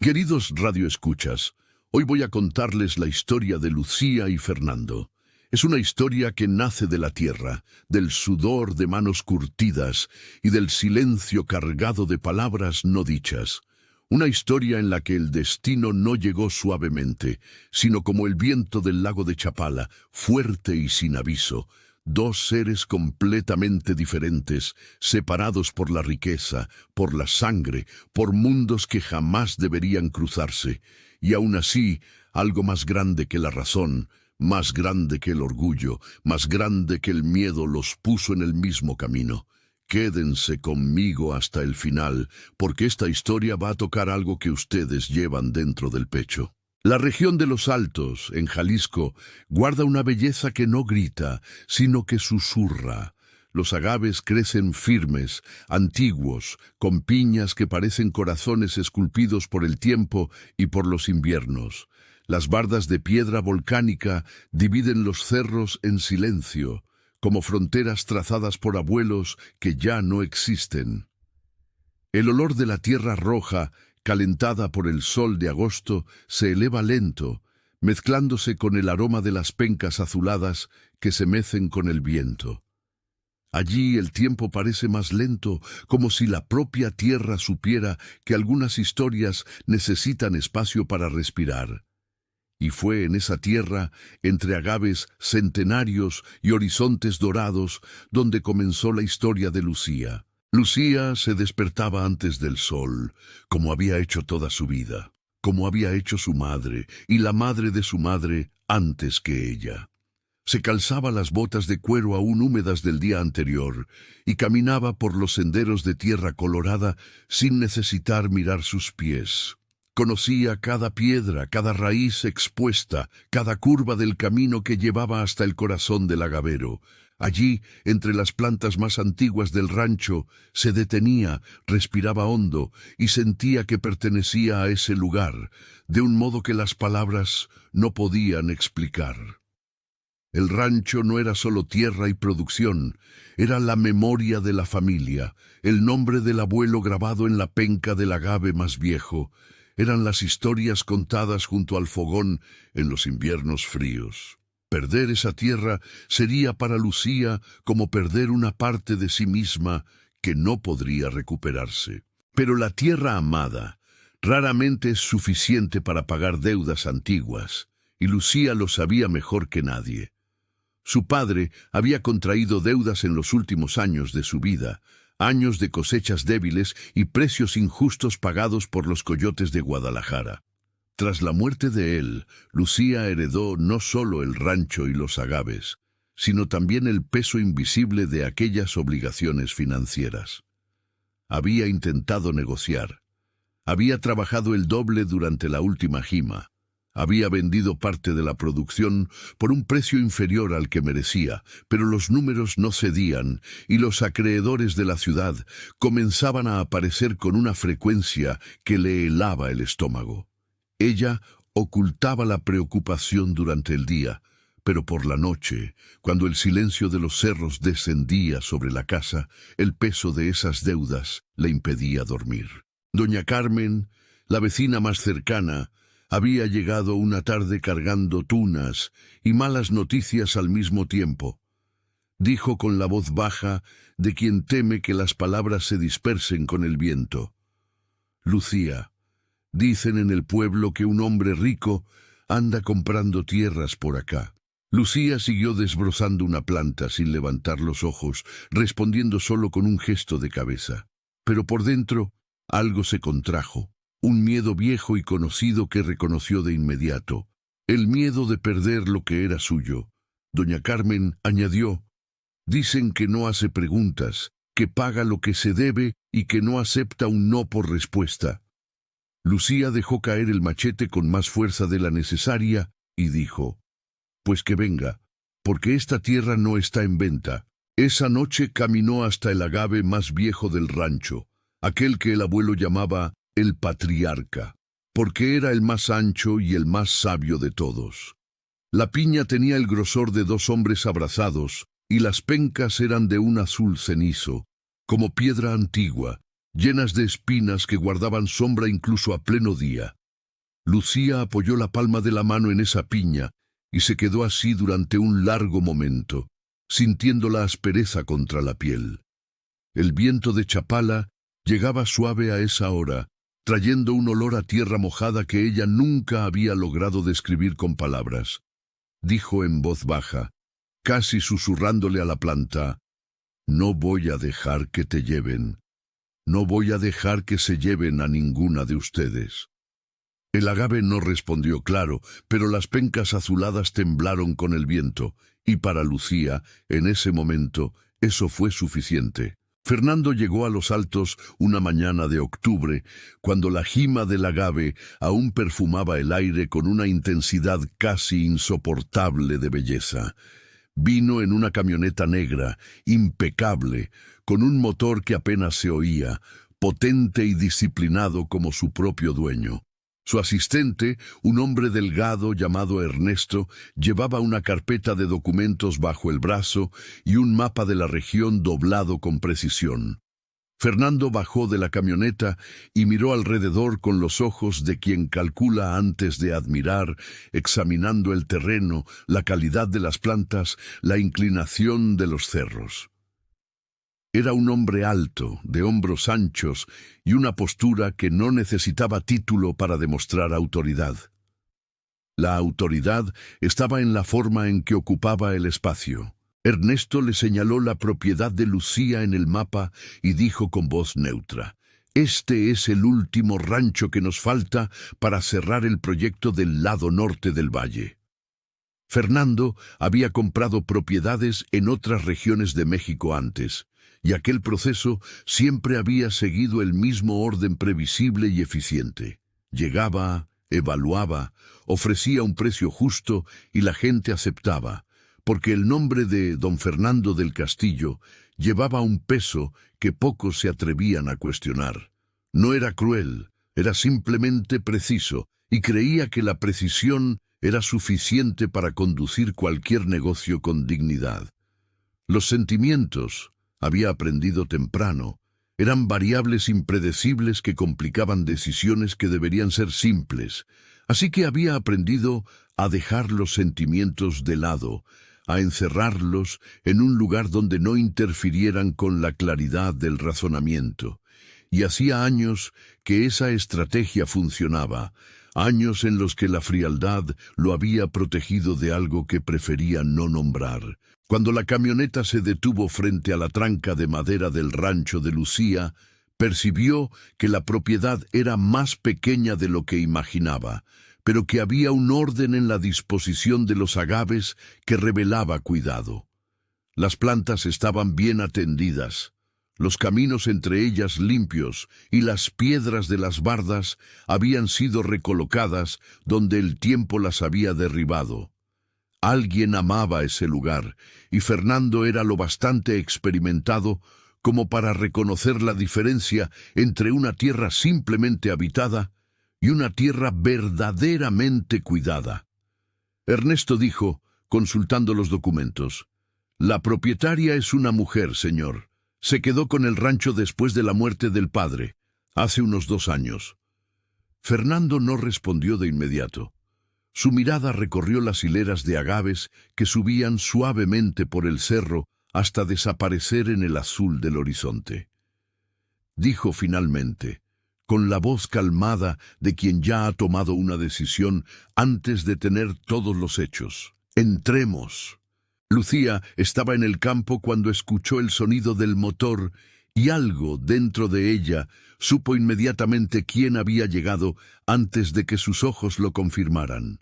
Queridos radioescuchas, hoy voy a contarles la historia de Lucía y Fernando. Es una historia que nace de la tierra, del sudor de manos curtidas y del silencio cargado de palabras no dichas. Una historia en la que el destino no llegó suavemente, sino como el viento del lago de Chapala, fuerte y sin aviso. Dos seres completamente diferentes, separados por la riqueza, por la sangre, por mundos que jamás deberían cruzarse. Y aún así, algo más grande que la razón, más grande que el orgullo, más grande que el miedo los puso en el mismo camino. Quédense conmigo hasta el final, porque esta historia va a tocar algo que ustedes llevan dentro del pecho. La región de los Altos, en Jalisco, guarda una belleza que no grita, sino que susurra. Los agaves crecen firmes, antiguos, con piñas que parecen corazones esculpidos por el tiempo y por los inviernos. Las bardas de piedra volcánica dividen los cerros en silencio, como fronteras trazadas por abuelos que ya no existen. El olor de la tierra roja, calentada por el sol de agosto, se eleva lento, mezclándose con el aroma de las pencas azuladas que se mecen con el viento. Allí el tiempo parece más lento, como si la propia tierra supiera que algunas historias necesitan espacio para respirar. Y fue en esa tierra, entre agaves centenarios y horizontes dorados, donde comenzó la historia de Lucía. Lucía se despertaba antes del sol, como había hecho toda su vida, como había hecho su madre y la madre de su madre antes que ella. Se calzaba las botas de cuero aún húmedas del día anterior y caminaba por los senderos de tierra colorada sin necesitar mirar sus pies. Conocía cada piedra, cada raíz expuesta, cada curva del camino que llevaba hasta el corazón del agavero. Allí, entre las plantas más antiguas del rancho, se detenía, respiraba hondo y sentía que pertenecía a ese lugar, de un modo que las palabras no podían explicar. El rancho no era solo tierra y producción, era la memoria de la familia, el nombre del abuelo grabado en la penca del agave más viejo. Eran las historias contadas junto al fogón en los inviernos fríos. Perder esa tierra sería para Lucía como perder una parte de sí misma que no podría recuperarse. Pero la tierra amada raramente es suficiente para pagar deudas antiguas, y Lucía lo sabía mejor que nadie. Su padre había contraído deudas en los últimos años de su vida, años de cosechas débiles y precios injustos pagados por los coyotes de Guadalajara. Tras la muerte de él, Lucía heredó no solo el rancho y los agaves, sino también el peso invisible de aquellas obligaciones financieras. Había intentado negociar. Había trabajado el doble durante la última jima. Había vendido parte de la producción por un precio inferior al que merecía, pero los números no cedían y los acreedores de la ciudad comenzaban a aparecer con una frecuencia que le helaba el estómago. Ella ocultaba la preocupación durante el día, pero por la noche, cuando el silencio de los cerros descendía sobre la casa, el peso de esas deudas le impedía dormir. Doña Carmen, la vecina más cercana, había llegado una tarde cargando tunas y malas noticias al mismo tiempo. Dijo con la voz baja de quien teme que las palabras se dispersen con el viento: «Lucía, dicen en el pueblo que un hombre rico anda comprando tierras por acá». Lucía siguió desbrozando una planta sin levantar los ojos, respondiendo solo con un gesto de cabeza. Pero por dentro algo se contrajo. Un miedo viejo y conocido que reconoció de inmediato. El miedo de perder lo que era suyo. Doña Carmen añadió: «Dicen que no hace preguntas, que paga lo que se debe y que no acepta un no por respuesta». Lucía dejó caer el machete con más fuerza de la necesaria y dijo: «Pues que venga, porque esta tierra no está en venta». Esa noche caminó hasta el agave más viejo del rancho, aquel que el abuelo llamaba el patriarca, porque era el más ancho y el más sabio de todos. La piña tenía el grosor de dos hombres abrazados, y las pencas eran de un azul cenizo, como piedra antigua, llenas de espinas que guardaban sombra incluso a pleno día. Lucía apoyó la palma de la mano en esa piña y se quedó así durante un largo momento, sintiendo la aspereza contra la piel. El viento de Chapala llegaba suave a esa hora, trayendo un olor a tierra mojada que ella nunca había logrado describir con palabras. Dijo en voz baja, casi susurrándole a la planta, «No voy a dejar que te lleven. No voy a dejar que se lleven a ninguna de ustedes». El agave no respondió claro, pero las pencas azuladas temblaron con el viento, y para Lucía, en ese momento, eso fue suficiente. Fernando llegó a los Altos una mañana de octubre, cuando la jima del agave aún perfumaba el aire con una intensidad casi insoportable de belleza. Vino en una camioneta negra, impecable, con un motor que apenas se oía, potente y disciplinado como su propio dueño. Su asistente, un hombre delgado llamado Ernesto, llevaba una carpeta de documentos bajo el brazo y un mapa de la región doblado con precisión. Fernando bajó de la camioneta y miró alrededor con los ojos de quien calcula antes de admirar, examinando el terreno, la calidad de las plantas, la inclinación de los cerros. Era un hombre alto, de hombros anchos y una postura que no necesitaba título para demostrar autoridad. La autoridad estaba en la forma en que ocupaba el espacio. Ernesto le señaló la propiedad de Lucía en el mapa y dijo con voz neutra, «Este es el último rancho que nos falta para cerrar el proyecto del lado norte del valle». Fernando había comprado propiedades en otras regiones de México antes, y aquel proceso siempre había seguido el mismo orden previsible y eficiente. Llegaba, evaluaba, ofrecía un precio justo y la gente aceptaba, porque el nombre de don Fernando del Castillo llevaba un peso que pocos se atrevían a cuestionar. No era cruel, era simplemente preciso, y creía que la precisión era suficiente para conducir cualquier negocio con dignidad. Los sentimientos, había aprendido temprano, eran variables impredecibles que complicaban decisiones que deberían ser simples, así que había aprendido a dejar los sentimientos de lado, a encerrarlos en un lugar donde no interfirieran con la claridad del razonamiento. Y hacía años que esa estrategia funcionaba, años en los que la frialdad lo había protegido de algo que prefería no nombrar. Cuando la camioneta se detuvo frente a la tranca de madera del rancho de Lucía, percibió que la propiedad era más pequeña de lo que imaginaba, pero que había un orden en la disposición de los agaves que revelaba cuidado. Las plantas estaban bien atendidas, los caminos entre ellas limpios y las piedras de las bardas habían sido recolocadas donde el tiempo las había derribado. Alguien amaba ese lugar, y Fernando era lo bastante experimentado como para reconocer la diferencia entre una tierra simplemente habitada y una tierra verdaderamente cuidada. Ernesto dijo, consultando los documentos, «La propietaria es una mujer, señor. Se quedó con el rancho después de la muerte del padre, hace unos 2 años». Fernando no respondió de inmediato. Su mirada recorrió las hileras de agaves que subían suavemente por el cerro hasta desaparecer en el azul del horizonte. Dijo finalmente, con la voz calmada de quien ya ha tomado una decisión antes de tener todos los hechos, «Entremos». Lucía estaba en el campo cuando escuchó el sonido del motor y algo dentro de ella supo inmediatamente quién había llegado antes de que sus ojos lo confirmaran.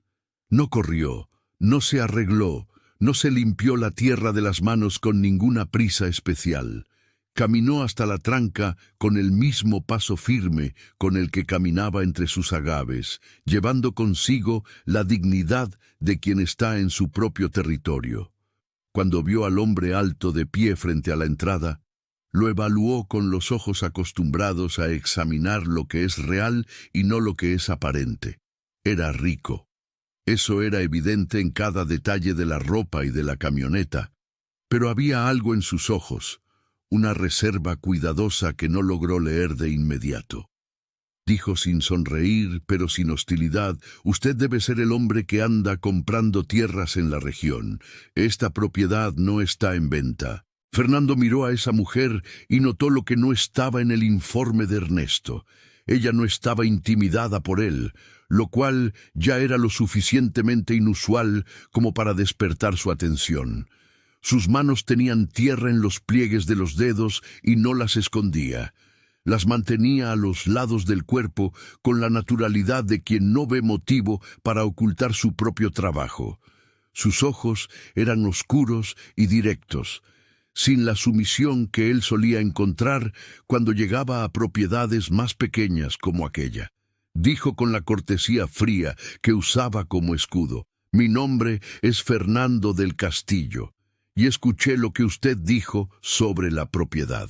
No corrió, no se arregló, no se limpió la tierra de las manos con ninguna prisa especial. Caminó hasta la tranca con el mismo paso firme con el que caminaba entre sus agaves, llevando consigo la dignidad de quien está en su propio territorio. Cuando vio al hombre alto de pie frente a la entrada, lo evaluó con los ojos acostumbrados a examinar lo que es real y no lo que es aparente. Era rico. Eso era evidente en cada detalle de la ropa y de la camioneta. Pero había algo en sus ojos, una reserva cuidadosa que no logró leer de inmediato. Dijo sin sonreír, pero sin hostilidad: «Usted debe ser el hombre que anda comprando tierras en la región. Esta propiedad no está en venta». Fernando miró a esa mujer y notó lo que no estaba en el informe de Ernesto. Ella no estaba intimidada por él, lo cual ya era lo suficientemente inusual como para despertar su atención. Sus manos tenían tierra en los pliegues de los dedos y no las escondía. Las mantenía a los lados del cuerpo con la naturalidad de quien no ve motivo para ocultar su propio trabajo. Sus ojos eran oscuros y directos, sin la sumisión que él solía encontrar cuando llegaba a propiedades más pequeñas como aquella. Dijo con la cortesía fría que usaba como escudo: «Mi nombre es Fernando del Castillo, y escuché lo que usted dijo sobre la propiedad».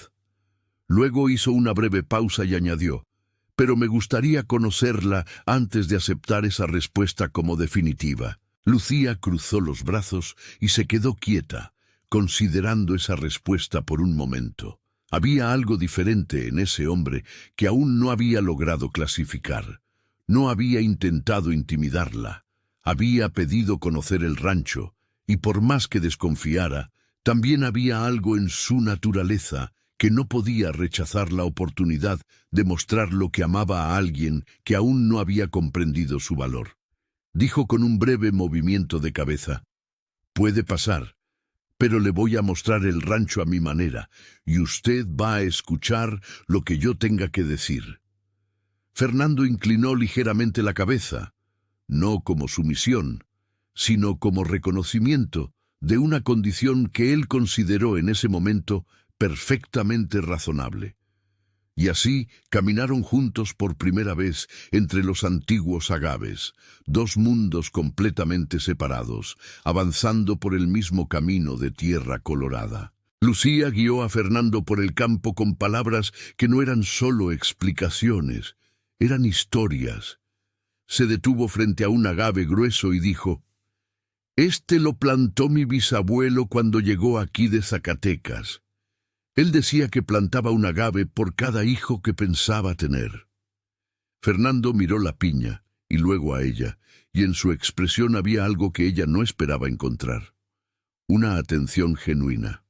Luego hizo una breve pausa y añadió: «Pero me gustaría conocerla antes de aceptar esa respuesta como definitiva». Lucía cruzó los brazos y se quedó quieta, considerando esa respuesta por un momento. Había algo diferente en ese hombre que aún no había logrado clasificar. No había intentado intimidarla. Había pedido conocer el rancho, y por más que desconfiara, también había algo en su naturaleza que no podía rechazar la oportunidad de mostrar lo que amaba a alguien que aún no había comprendido su valor. Dijo con un breve movimiento de cabeza: «Puede pasar, pero le voy a mostrar el rancho a mi manera, y usted va a escuchar lo que yo tenga que decir». Fernando inclinó ligeramente la cabeza, no como sumisión, sino como reconocimiento de una condición que él consideró en ese momento perfectamente razonable. Y así caminaron juntos por primera vez entre los antiguos agaves, dos mundos completamente separados, avanzando por el mismo camino de tierra colorada. Lucía guió a Fernando por el campo con palabras que no eran solo explicaciones, eran historias. Se detuvo frente a un agave grueso y dijo: «Este lo plantó mi bisabuelo cuando llegó aquí de Zacatecas. Él decía que plantaba un agave por cada hijo que pensaba tener». Fernando miró la piña y luego a ella, y en su expresión había algo que ella no esperaba encontrar: una atención genuina.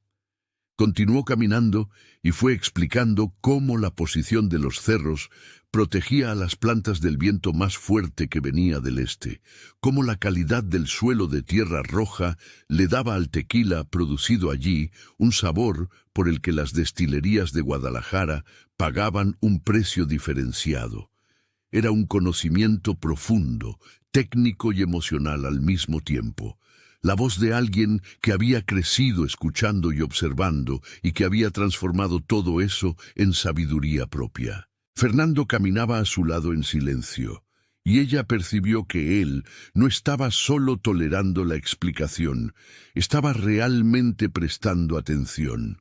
Continuó caminando y fue explicando cómo la posición de los cerros protegía a las plantas del viento más fuerte que venía del este, cómo la calidad del suelo de tierra roja le daba al tequila producido allí un sabor por el que las destilerías de Guadalajara pagaban un precio diferenciado. Era un conocimiento profundo, técnico y emocional al mismo tiempo. La voz de alguien que había crecido escuchando y observando y que había transformado todo eso en sabiduría propia. Fernando caminaba a su lado en silencio, y ella percibió que él no estaba solo tolerando la explicación, estaba realmente prestando atención.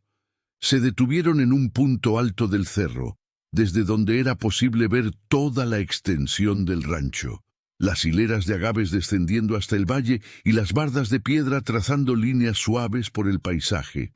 Se detuvieron en un punto alto del cerro, desde donde era posible ver toda la extensión del rancho. Las hileras de agaves descendiendo hasta el valle y las bardas de piedra trazando líneas suaves por el paisaje.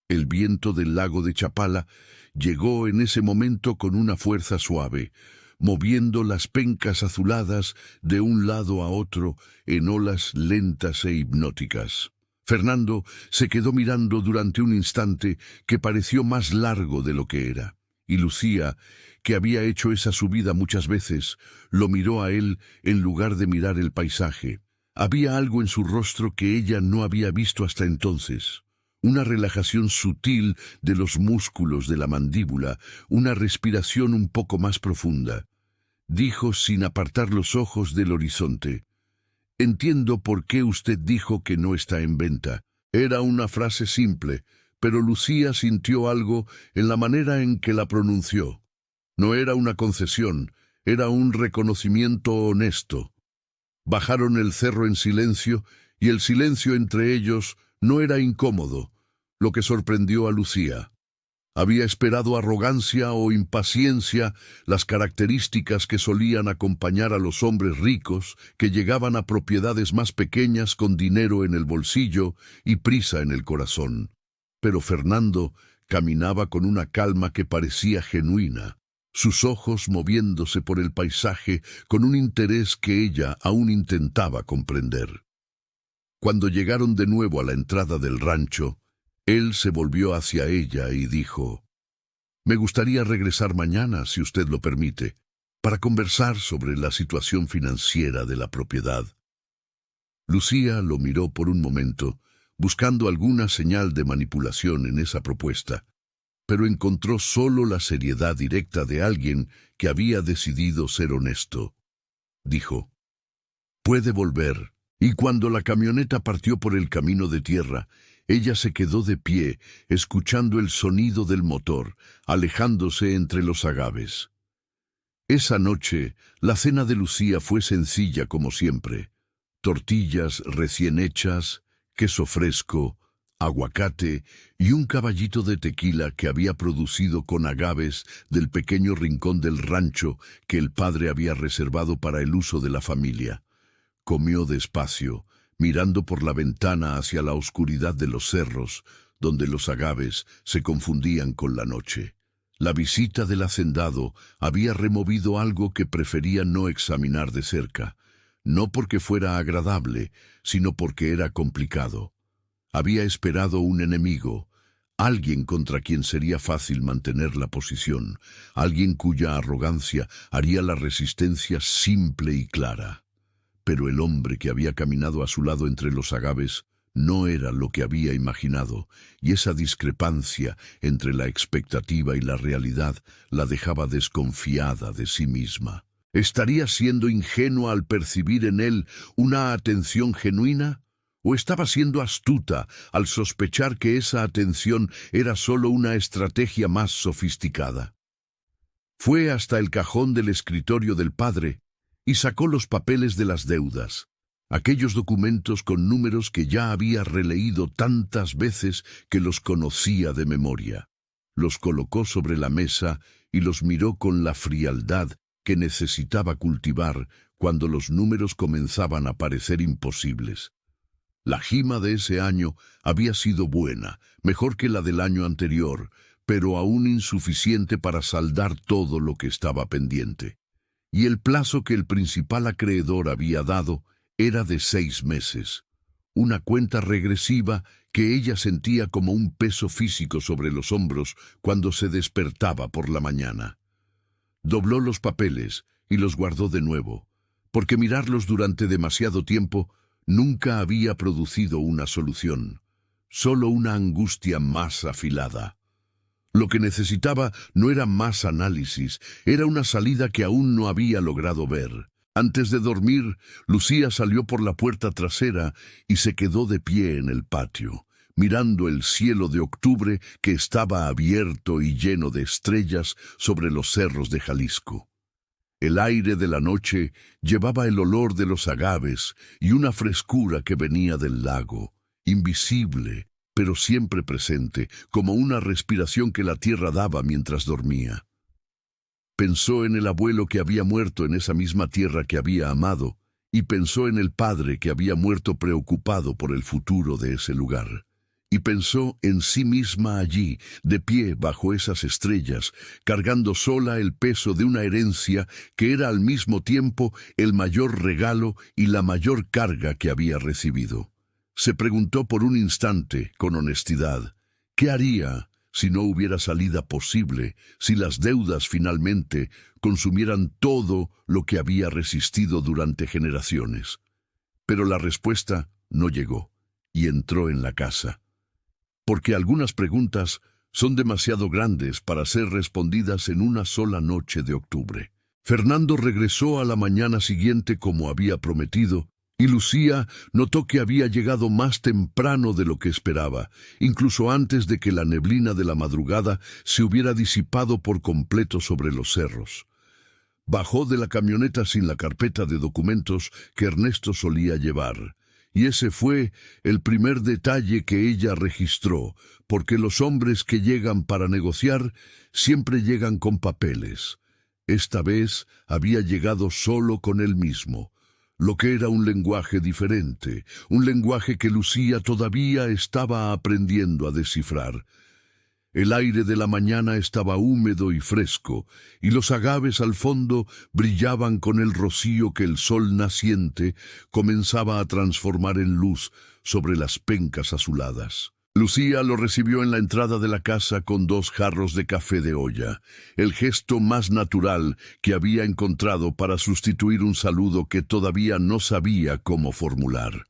El viento del lago de Chapala llegó en ese momento con una fuerza suave, moviendo las pencas azuladas de un lado a otro en olas lentas e hipnóticas. Fernando se quedó mirando durante un instante que pareció más largo de lo que era, y Lucía, que había hecho esa subida muchas veces, lo miró a él en lugar de mirar el paisaje. Había algo en su rostro que ella no había visto hasta entonces. Una relajación sutil de los músculos de la mandíbula, una respiración un poco más profunda. Dijo sin apartar los ojos del horizonte: «Entiendo por qué usted dijo que no está en venta». Era una frase simple, pero Lucía sintió algo en la manera en que la pronunció. No era una concesión, era un reconocimiento honesto. Bajaron el cerro en silencio, y el silencio entre ellos no era incómodo, lo que sorprendió a Lucía. Había esperado arrogancia o impaciencia, las características que solían acompañar a los hombres ricos que llegaban a propiedades más pequeñas con dinero en el bolsillo y prisa en el corazón. Pero Fernando Caminaba con una calma que parecía genuina, sus ojos moviéndose por el paisaje con un interés que ella aún intentaba comprender. Cuando llegaron de nuevo a la entrada del rancho, él se volvió hacia ella y dijo: «Me gustaría regresar mañana, si usted lo permite, para conversar sobre la situación financiera de la propiedad». Lucía lo miró por un momento, buscando alguna señal de manipulación en esa propuesta, pero encontró solo la seriedad directa de alguien que había decidido ser honesto. Dijo: «Puede volver». Y cuando la camioneta partió por el camino de tierra, ella se quedó de pie, escuchando el sonido del motor, alejándose entre los agaves. Esa noche, la cena de Lucía fue sencilla como siempre: tortillas recién hechas, queso fresco, aguacate y un caballito de tequila que había producido con agaves del pequeño rincón del rancho que el padre había reservado para el uso de la familia. Comió despacio, mirando por la ventana hacia la oscuridad de los cerros, donde los agaves se confundían con la noche. La visita del hacendado había removido algo que prefería no examinar de cerca, no porque fuera agradable, sino porque era complicado. Había esperado un enemigo, alguien contra quien sería fácil mantener la posición, alguien cuya arrogancia haría la resistencia simple y clara. Pero el hombre que había caminado a su lado entre los agaves no era lo que había imaginado, y esa discrepancia entre la expectativa y la realidad la dejaba desconfiada de sí misma. ¿Estaría siendo ingenua al percibir en él una atención genuina? ¿O estaba siendo astuta al sospechar que esa atención era solo una estrategia más sofisticada? Fue hasta el cajón del escritorio del padre y sacó los papeles de las deudas, aquellos documentos con números que ya había releído tantas veces que los conocía de memoria. Los colocó sobre la mesa y los miró con la frialdad que necesitaba cultivar cuando los números comenzaban a parecer imposibles. La gima de ese año había sido buena, mejor que la del año anterior, pero aún insuficiente para saldar todo lo que estaba pendiente. Y el plazo que el principal acreedor había dado era de 6 meses, una cuenta regresiva que ella sentía como un peso físico sobre los hombros cuando se despertaba por la mañana. Dobló los papeles y los guardó de nuevo, porque mirarlos durante demasiado tiempo nunca había producido una solución, solo una angustia más afilada. Lo que necesitaba no era más análisis, era una salida que aún no había logrado ver. Antes de dormir, Lucía salió por la puerta trasera y se quedó de pie en el patio, mirando el cielo de octubre que estaba abierto y lleno de estrellas sobre los cerros de Jalisco. El aire de la noche llevaba el olor de los agaves y una frescura que venía del lago, invisible, pero siempre presente, como una respiración que la tierra daba mientras dormía. Pensó en el abuelo que había muerto en esa misma tierra que había amado, y pensó en el padre que había muerto preocupado por el futuro de ese lugar. Y pensó en sí misma allí, de pie bajo esas estrellas, cargando sola el peso de una herencia que era al mismo tiempo el mayor regalo y la mayor carga que había recibido. Se preguntó por un instante, con honestidad, ¿qué haría si no hubiera salida posible, si las deudas finalmente consumieran todo lo que había resistido durante generaciones? Pero la respuesta no llegó, y entró en la casa. Porque algunas preguntas son demasiado grandes para ser respondidas en una sola noche de octubre. Fernando regresó a la mañana siguiente como había prometido, y Lucía notó que había llegado más temprano de lo que esperaba, incluso antes de que la neblina de la madrugada se hubiera disipado por completo sobre los cerros. Bajó de la camioneta sin la carpeta de documentos que Ernesto solía llevar, y ese fue el primer detalle que ella registró, porque los hombres que llegan para negociar siempre llegan con papeles. Esta vez había llegado solo con él mismo, lo que era un lenguaje diferente, un lenguaje que Lucía todavía estaba aprendiendo a descifrar. El aire de la mañana estaba húmedo y fresco, y los agaves al fondo brillaban con el rocío que el sol naciente comenzaba a transformar en luz sobre las pencas azuladas. Lucía lo recibió en la entrada de la casa con 2 jarros de café de olla, el gesto más natural que había encontrado para sustituir un saludo que todavía no sabía cómo formular.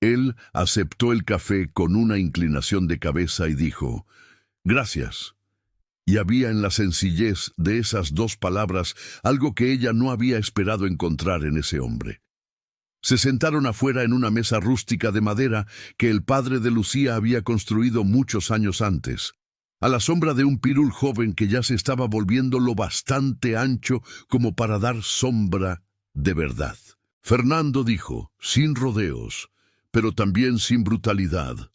Él aceptó el café con una inclinación de cabeza y dijo: «Gracias». Y había en la sencillez de esas 2 palabras algo que ella no había esperado encontrar en ese hombre. Se sentaron afuera en una mesa rústica de madera que el padre de Lucía había construido muchos años antes, a la sombra de un pirul joven que ya se estaba volviendo lo bastante ancho como para dar sombra de verdad. Fernando dijo, sin rodeos, pero también sin brutalidad: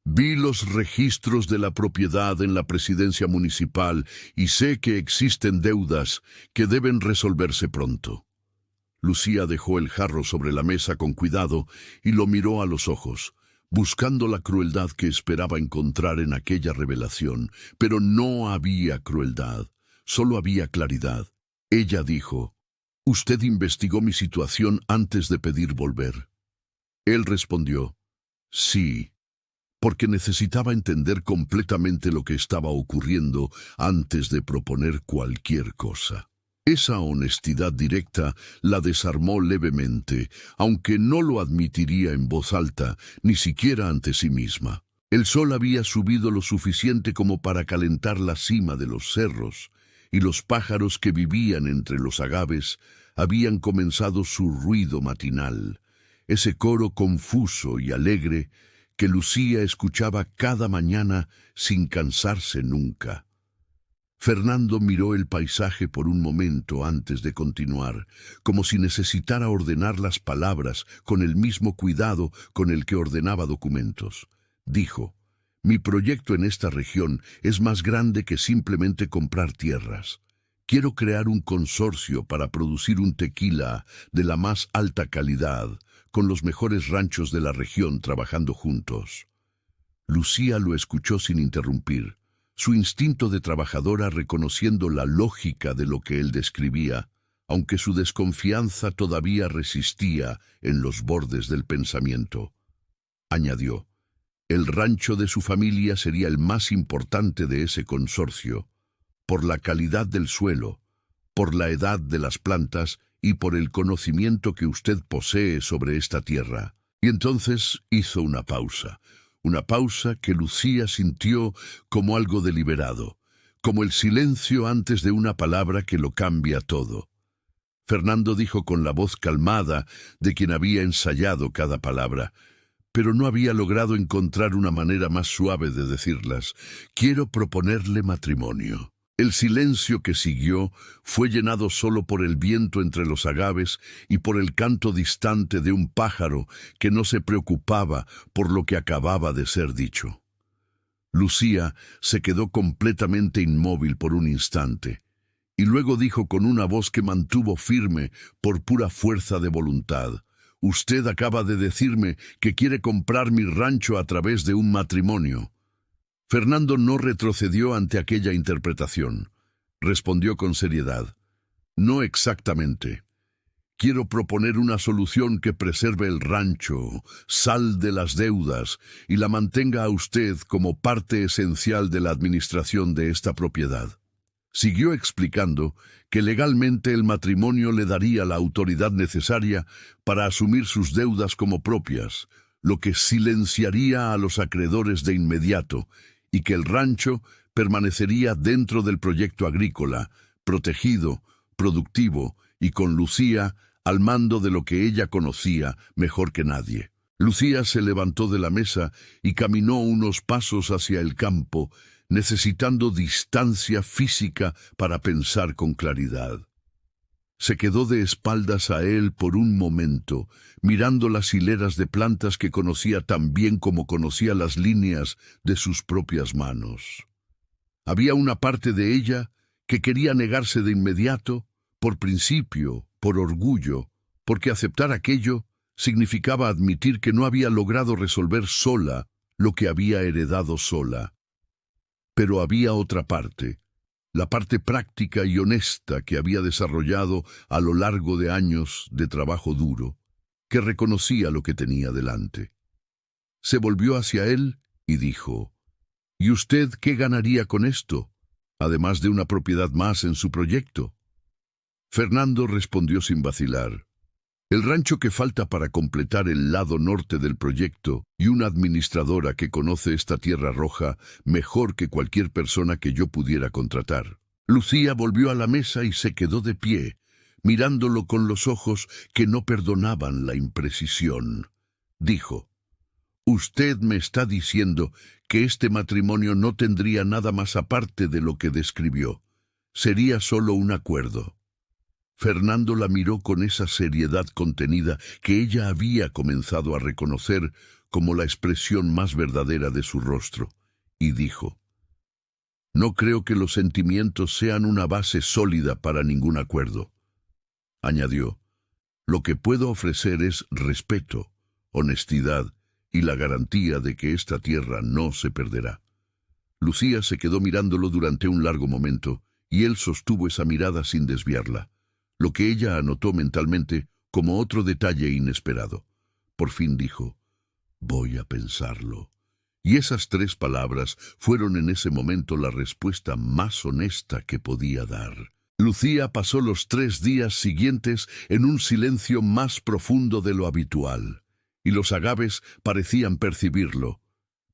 «Vi los registros de la propiedad en la presidencia municipal y sé que existen deudas que deben resolverse pronto». Lucía dejó el jarro sobre la mesa con cuidado y lo miró a los ojos, buscando la crueldad que esperaba encontrar en aquella revelación, pero no había crueldad, solo había claridad. Ella dijo: «Usted investigó mi situación antes de pedir volver». Él respondió: «Sí, porque necesitaba entender completamente lo que estaba ocurriendo antes de proponer cualquier cosa». Esa honestidad directa la desarmó levemente, aunque no lo admitiría en voz alta, ni siquiera ante sí misma. El sol había subido lo suficiente como para calentar la cima de los cerros, y los pájaros que vivían entre los agaves habían comenzado su ruido matinal, ese coro confuso y alegre que Lucía escuchaba cada mañana sin cansarse nunca. Fernando miró el paisaje por un momento antes de continuar, como si necesitara ordenar las palabras con el mismo cuidado con el que ordenaba documentos. Dijo: «Mi proyecto en esta región es más grande que simplemente comprar tierras. Quiero crear un consorcio para producir un tequila de la más alta calidad, con los mejores ranchos de la región trabajando juntos». Lucía lo escuchó sin interrumpir, su instinto de trabajadora reconociendo la lógica de lo que él describía, aunque su desconfianza todavía resistía en los bordes del pensamiento. Añadió: «El rancho de su familia sería el más importante de ese consorcio, por la calidad del suelo, por la edad de las plantas y por el conocimiento que usted posee sobre esta tierra». Y entonces hizo una pausa que Lucía sintió como algo deliberado, como el silencio antes de una palabra que lo cambia todo. Fernando dijo con la voz calmada de quien había ensayado cada palabra, pero no había logrado encontrar una manera más suave de decirlas: «Quiero proponerle matrimonio». El silencio que siguió fue llenado solo por el viento entre los agaves y por el canto distante de un pájaro que no se preocupaba por lo que acababa de ser dicho. Lucía se quedó completamente inmóvil por un instante, y luego dijo con una voz que mantuvo firme por pura fuerza de voluntad: «Usted acaba de decirme que quiere comprar mi rancho a través de un matrimonio». Fernando no retrocedió ante aquella interpretación. Respondió con seriedad: «No exactamente. Quiero proponer una solución que preserve el rancho, salde las deudas y la mantenga a usted como parte esencial de la administración de esta propiedad». Siguió explicando que legalmente el matrimonio le daría la autoridad necesaria para asumir sus deudas como propias, lo que silenciaría a los acreedores de inmediato, y que el rancho permanecería dentro del proyecto agrícola, protegido, productivo y con Lucía al mando de lo que ella conocía mejor que nadie. Lucía se levantó de la mesa y caminó unos pasos hacia el campo, necesitando distancia física para pensar con claridad. Se quedó de espaldas a él por un momento, mirando las hileras de plantas que conocía tan bien como conocía las líneas de sus propias manos. Había una parte de ella que quería negarse de inmediato, por principio, por orgullo, porque aceptar aquello significaba admitir que no había logrado resolver sola lo que había heredado sola. Pero había otra parte, la parte práctica y honesta que había desarrollado a lo largo de años de trabajo duro, que reconocía lo que tenía delante. Se volvió hacia él y dijo: ¿Y usted qué ganaría con esto, además de una propiedad más en su proyecto? Fernando respondió sin vacilar: el rancho que falta para completar el lado norte del proyecto y una administradora que conoce esta tierra roja mejor que cualquier persona que yo pudiera contratar. Lucía volvió a la mesa y se quedó de pie, mirándolo con los ojos que no perdonaban la imprecisión. Dijo: «Usted me está diciendo que este matrimonio no tendría nada más aparte de lo que describió. Sería solo un acuerdo». Fernando la miró con esa seriedad contenida que ella había comenzado a reconocer como la expresión más verdadera de su rostro, y dijo: «No creo que los sentimientos sean una base sólida para ningún acuerdo». Añadió: «Lo que puedo ofrecer es respeto, honestidad y la garantía de que esta tierra no se perderá». Lucía se quedó mirándolo durante un largo momento, y él sostuvo esa mirada sin desviarla, lo que ella anotó mentalmente como otro detalle inesperado. Por fin dijo: «Voy a pensarlo». Y esas 3 palabras fueron en ese momento la respuesta más honesta que podía dar. Lucía pasó los 3 días siguientes en un silencio más profundo de lo habitual, y los agaves parecían percibirlo,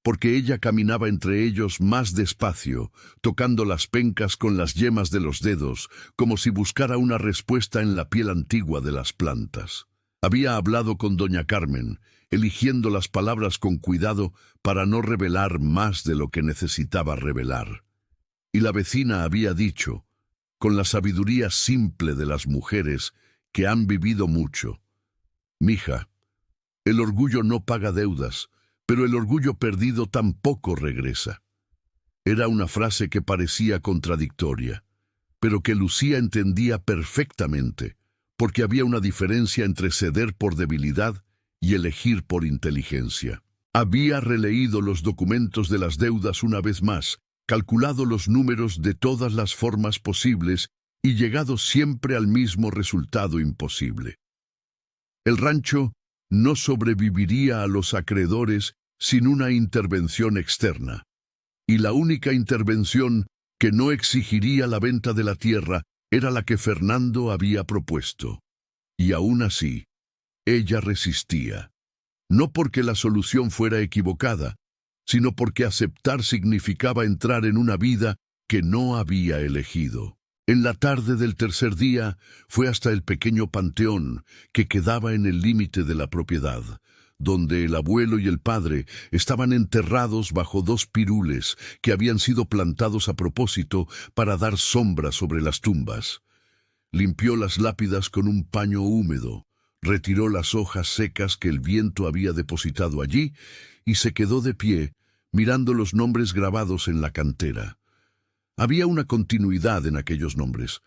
porque ella caminaba entre ellos más despacio, tocando las pencas con las yemas de los dedos, como si buscara una respuesta en la piel antigua de las plantas. Había hablado con doña Carmen, eligiendo las palabras con cuidado para no revelar más de lo que necesitaba revelar. Y la vecina había dicho, con la sabiduría simple de las mujeres que han vivido mucho: «Mija, el orgullo no paga deudas, pero el orgullo perdido tampoco regresa». Era una frase que parecía contradictoria, pero que Lucía entendía perfectamente, porque había una diferencia entre ceder por debilidad y elegir por inteligencia. Había releído los documentos de las deudas una vez más, calculado los números de todas las formas posibles y llegado siempre al mismo resultado imposible. El rancho no sobreviviría a los acreedores sin una intervención externa, y la única intervención que no exigiría la venta de la tierra era la que Fernando había propuesto. Y aún así, ella resistía, no porque la solución fuera equivocada, sino porque aceptar significaba entrar en una vida que no había elegido. En la tarde del tercer día fue hasta el pequeño panteón que quedaba en el límite de la propiedad, donde el abuelo y el padre estaban enterrados bajo 2 pirules que habían sido plantados a propósito para dar sombra sobre las tumbas. Limpió las lápidas con un paño húmedo, retiró las hojas secas que el viento había depositado allí y se quedó de pie, mirando los nombres grabados en la cantera. Había una continuidad en aquellos nombres,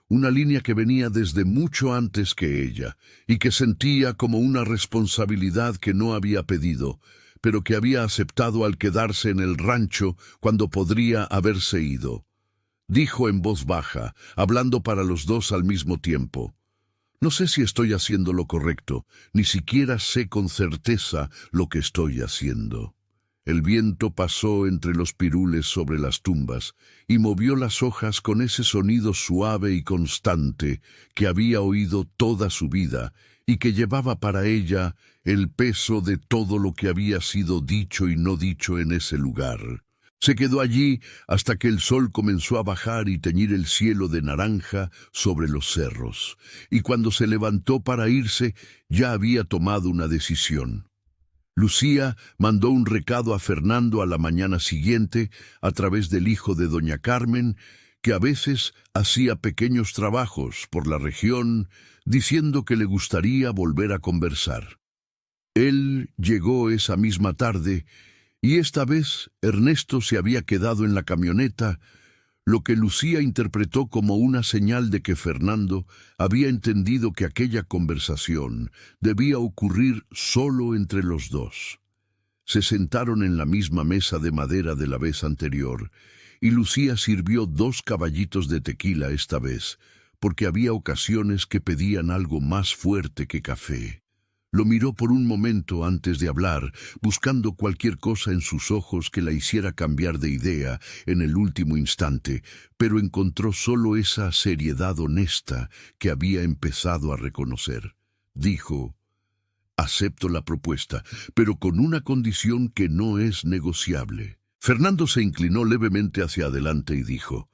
una línea que venía desde mucho antes que ella, y que sentía como una responsabilidad que no había pedido, pero que había aceptado al quedarse en el rancho cuando podría haberse ido. Dijo en voz baja, hablando para los 2 al mismo tiempo: «No sé si estoy haciendo lo correcto, ni siquiera sé con certeza lo que estoy haciendo». El viento pasó entre los pirules sobre las tumbas y movió las hojas con ese sonido suave y constante que había oído toda su vida y que llevaba para ella el peso de todo lo que había sido dicho y no dicho en ese lugar. Se quedó allí hasta que el sol comenzó a bajar y teñir el cielo de naranja sobre los cerros, y cuando se levantó para irse ya había tomado una decisión. Lucía mandó un recado a Fernando a la mañana siguiente a través del hijo de doña Carmen, que a veces hacía pequeños trabajos por la región, diciendo que le gustaría volver a conversar. Él llegó esa misma tarde, y esta vez Ernesto se había quedado en la camioneta, lo que Lucía interpretó como una señal de que Fernando había entendido que aquella conversación debía ocurrir solo entre los 2. Se sentaron en la misma mesa de madera de la vez anterior, y Lucía sirvió 2 caballitos de tequila esta vez, porque había ocasiones que pedían algo más fuerte que café. Lo miró por un momento antes de hablar, buscando cualquier cosa en sus ojos que la hiciera cambiar de idea en el último instante, pero encontró solo esa seriedad honesta que había empezado a reconocer. Dijo: «Acepto la propuesta, pero con una condición que no es negociable». Fernando se inclinó levemente hacia adelante y dijo: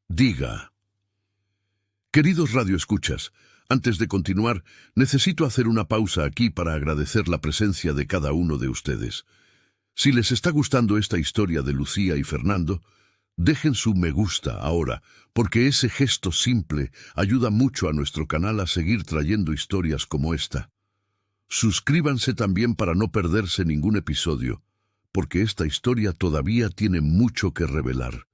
«Diga». Queridos radioescuchas, antes de continuar, necesito hacer una pausa aquí para agradecer la presencia de cada uno de ustedes. Si les está gustando esta historia de Lucía y Fernando, dejen su me gusta ahora, porque ese gesto simple ayuda mucho a nuestro canal a seguir trayendo historias como esta. Suscríbanse también para no perderse ningún episodio, porque esta historia todavía tiene mucho que revelar.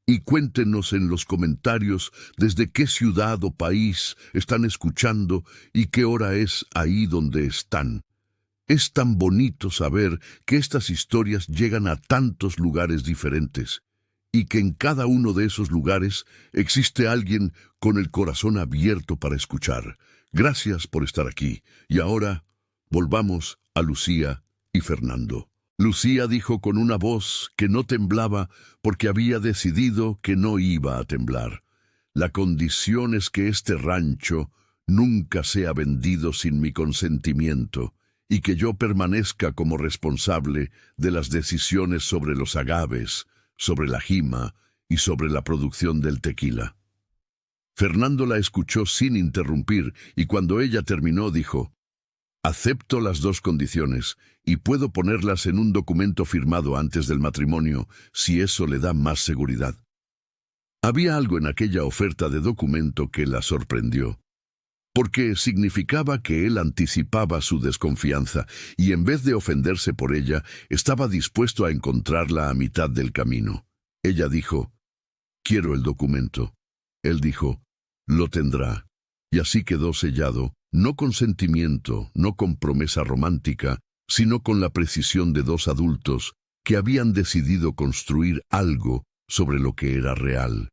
Y cuéntenos en los comentarios desde qué ciudad o país están escuchando y qué hora es ahí donde están. Es tan bonito saber que estas historias llegan a tantos lugares diferentes y que en cada uno de esos lugares existe alguien con el corazón abierto para escuchar. Gracias por estar aquí. Y ahora, volvamos a Lucía y Fernando. Lucía dijo con una voz que no temblaba porque había decidido que no iba a temblar: «La condición es que este rancho nunca sea vendido sin mi consentimiento y que yo permanezca como responsable de las decisiones sobre los agaves, sobre la jima y sobre la producción del tequila». Fernando la escuchó sin interrumpir y cuando ella terminó dijo: «Acepto las 2 condiciones y puedo ponerlas en un documento firmado antes del matrimonio, si eso le da más seguridad». Había algo en aquella oferta de documento que la sorprendió, porque significaba que él anticipaba su desconfianza y en vez de ofenderse por ella, estaba dispuesto a encontrarla a mitad del camino. Ella dijo: «Quiero el documento». Él dijo: «Lo tendrá». Y así quedó sellado, no con sentimiento, no con promesa romántica, sino con la precisión de 2 adultos que habían decidido construir algo sobre lo que era real.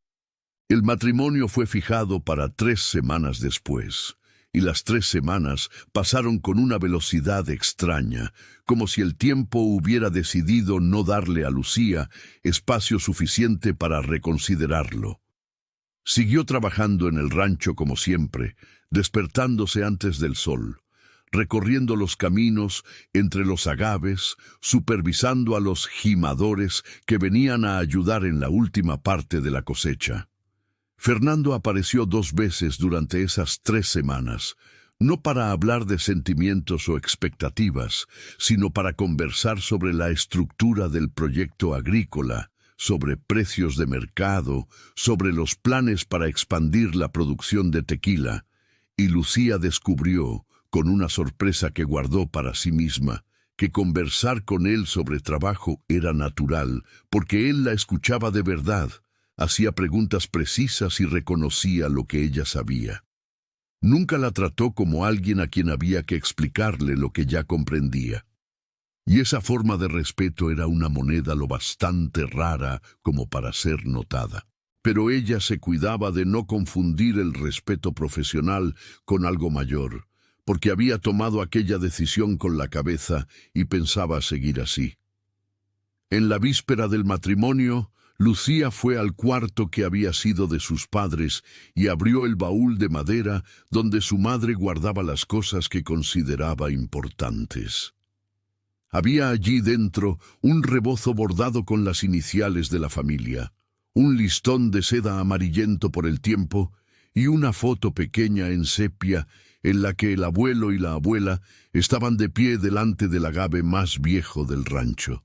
El matrimonio fue fijado para 3 semanas después, y las 3 semanas pasaron con una velocidad extraña, como si el tiempo hubiera decidido no darle a Lucía espacio suficiente para reconsiderarlo. Siguió trabajando en el rancho como siempre, despertándose antes del sol, recorriendo los caminos entre los agaves, supervisando a los jimadores que venían a ayudar en la última parte de la cosecha. Fernando apareció 2 veces durante esas 3 semanas, no para hablar de sentimientos o expectativas, sino para conversar sobre la estructura del proyecto agrícola, sobre precios de mercado, sobre los planes para expandir la producción de tequila, y Lucía descubrió, con una sorpresa que guardó para sí misma, que conversar con él sobre trabajo era natural, porque él la escuchaba de verdad, hacía preguntas precisas y reconocía lo que ella sabía. Nunca la trató como alguien a quien había que explicarle lo que ya comprendía. Y esa forma de respeto era una moneda lo bastante rara como para ser notada. Pero ella se cuidaba de no confundir el respeto profesional con algo mayor, porque había tomado aquella decisión con la cabeza y pensaba seguir así. En la víspera del matrimonio, Lucía fue al cuarto que había sido de sus padres y abrió el baúl de madera donde su madre guardaba las cosas que consideraba importantes. Había allí dentro un rebozo bordado con las iniciales de la familia, un listón de seda amarillento por el tiempo y una foto pequeña en sepia en la que el abuelo y la abuela estaban de pie delante del agave más viejo del rancho.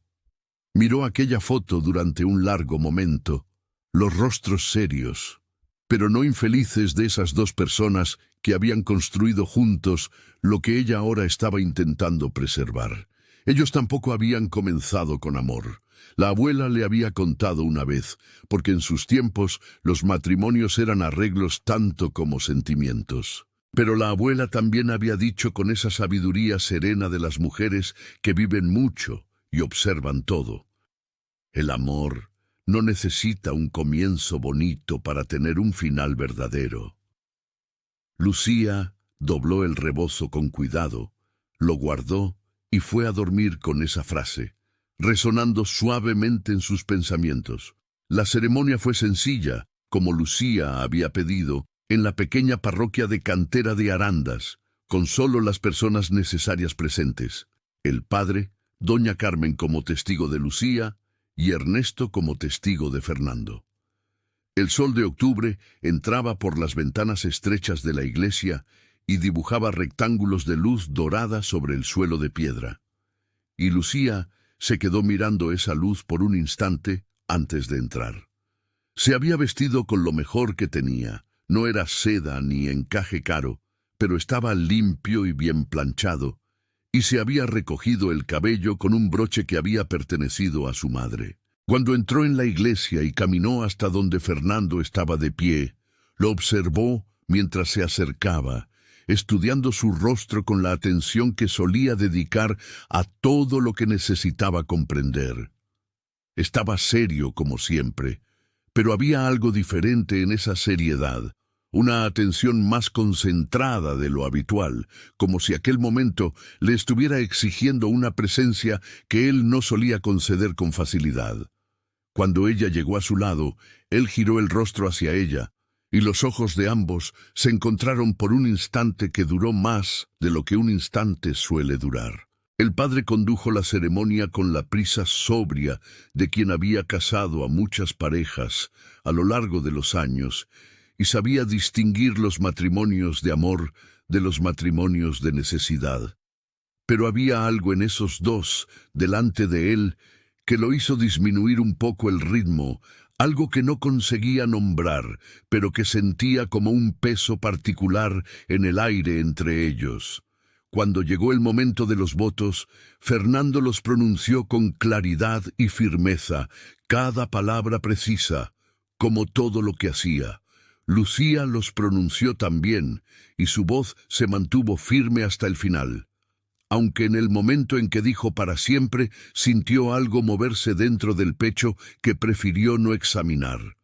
Miró aquella foto durante un largo momento, los rostros serios, pero no infelices de esas 2 personas que habían construido juntos lo que ella ahora estaba intentando preservar. Ellos tampoco habían comenzado con amor. La abuela le había contado una vez, porque en sus tiempos los matrimonios eran arreglos tanto como sentimientos. Pero la abuela también había dicho con esa sabiduría serena de las mujeres que viven mucho y observan todo: el amor no necesita un comienzo bonito para tener un final verdadero. Lucía dobló el rebozo con cuidado, lo guardó y fue a dormir con esa frase, resonando suavemente en sus pensamientos. La ceremonia fue sencilla, como Lucía había pedido, en la pequeña parroquia de Cantera de Arandas, con solo las personas necesarias presentes: el padre, doña Carmen como testigo de Lucía y Ernesto como testigo de Fernando. El sol de octubre entraba por las ventanas estrechas de la iglesia y dibujaba rectángulos de luz dorada sobre el suelo de piedra. Y Lucía se quedó mirando esa luz por un instante antes de entrar. Se había vestido con lo mejor que tenía. No era seda ni encaje caro, pero estaba limpio y bien planchado, y se había recogido el cabello con un broche que había pertenecido a su madre. Cuando entró en la iglesia y caminó hasta donde Fernando estaba de pie, lo observó mientras se acercaba, estudiando su rostro con la atención que solía dedicar a todo lo que necesitaba comprender. Estaba serio como siempre, pero había algo diferente en esa seriedad, una atención más concentrada de lo habitual, como si aquel momento le estuviera exigiendo una presencia que él no solía conceder con facilidad. Cuando ella llegó a su lado, él giró el rostro hacia ella, y los ojos de ambos se encontraron por un instante que duró más de lo que un instante suele durar. El padre condujo la ceremonia con la prisa sobria de quien había casado a muchas parejas a lo largo de los años y sabía distinguir los matrimonios de amor de los matrimonios de necesidad. Pero había algo en esos dos, delante de él, que lo hizo disminuir un poco el ritmo, algo que no conseguía nombrar, pero que sentía como un peso particular en el aire entre ellos. Cuando llegó el momento de los votos, Fernando los pronunció con claridad y firmeza, cada palabra precisa, como todo lo que hacía. Lucía los pronunció también, y su voz se mantuvo firme hasta el final. Aunque en el momento en que dijo para siempre, sintió algo moverse dentro del pecho que prefirió no examinar.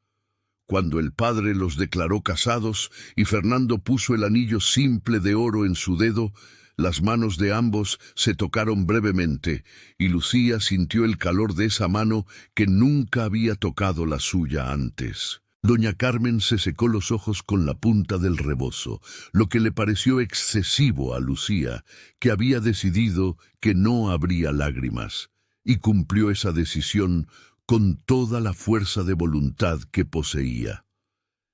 Cuando el padre los declaró casados y Fernando puso el anillo simple de oro en su dedo, las manos de ambos se tocaron brevemente, y Lucía sintió el calor de esa mano que nunca había tocado la suya antes. Doña Carmen se secó los ojos con la punta del rebozo, lo que le pareció excesivo a Lucía, que había decidido que no habría lágrimas, y cumplió esa decisión con toda la fuerza de voluntad que poseía.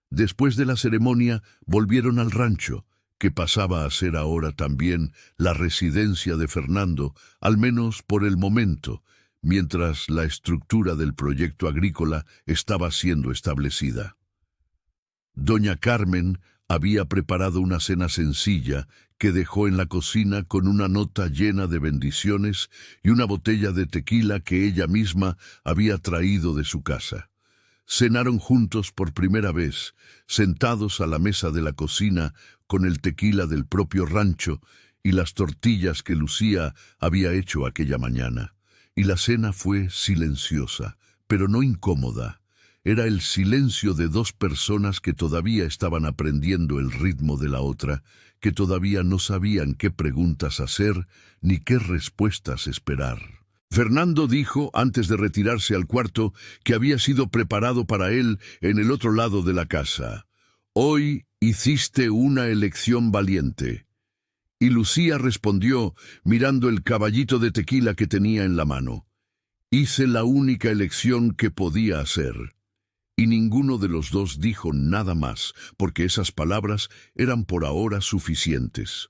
Después de la ceremonia, volvieron al rancho, que pasaba a ser ahora también la residencia de Fernando, al menos por el momento, mientras la estructura del proyecto agrícola estaba siendo establecida. Doña Carmen había preparado una cena sencilla que dejó en la cocina con una nota llena de bendiciones y una botella de tequila que ella misma había traído de su casa. Cenaron juntos por primera vez, sentados a la mesa de la cocina con el tequila del propio rancho y las tortillas que Lucía había hecho aquella mañana. Y la cena fue silenciosa, pero no incómoda. Era el silencio de dos personas que todavía estaban aprendiendo el ritmo de la otra, que todavía no sabían qué preguntas hacer ni qué respuestas esperar. Fernando dijo, antes de retirarse al cuarto, que había sido preparado para él en el otro lado de la casa. «Hoy hiciste una elección valiente». Y Lucía respondió, mirando el caballito de tequila que tenía en la mano. «Hice la única elección que podía hacer». Y ninguno de los dos dijo nada más, porque esas palabras eran por ahora suficientes.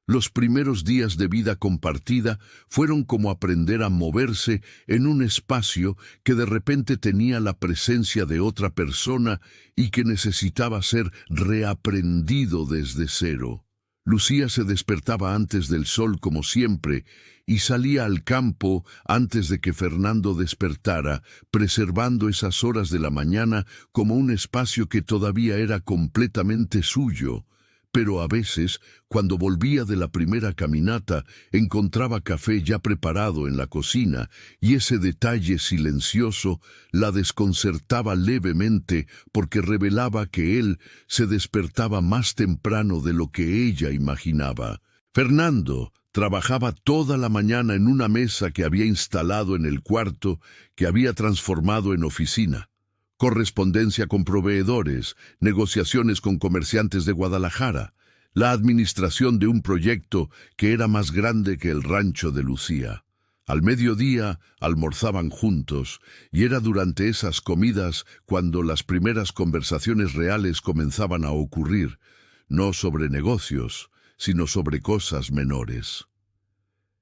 Los primeros días de vida compartida fueron como aprender a moverse en un espacio que de repente tenía la presencia de otra persona y que necesitaba ser reaprendido desde cero. Lucía se despertaba antes del sol como siempre y salía al campo antes de que Fernando despertara, preservando esas horas de la mañana como un espacio que todavía era completamente suyo, pero a veces, cuando volvía de la primera caminata, encontraba café ya preparado en la cocina, y ese detalle silencioso la desconcertaba levemente porque revelaba que él se despertaba más temprano de lo que ella imaginaba. Fernando trabajaba toda la mañana en una mesa que había instalado en el cuarto que había transformado en oficina. Correspondencia con proveedores, negociaciones con comerciantes de Guadalajara, la administración de un proyecto que era más grande que el rancho de Lucía. Al mediodía almorzaban juntos, y era durante esas comidas cuando las primeras conversaciones reales comenzaban a ocurrir, no sobre negocios, sino sobre cosas menores.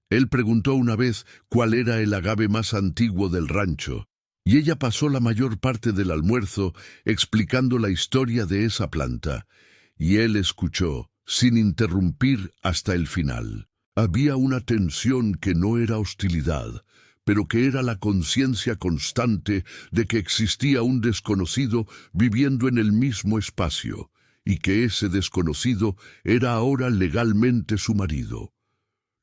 Él preguntó una vez cuál era el agave más antiguo del rancho, y ella pasó la mayor parte del almuerzo explicando la historia de esa planta, y él escuchó, sin interrumpir, hasta el final. Había una tensión que no era hostilidad, pero que era la conciencia constante de que existía un desconocido viviendo en el mismo espacio, y que ese desconocido era ahora legalmente su marido.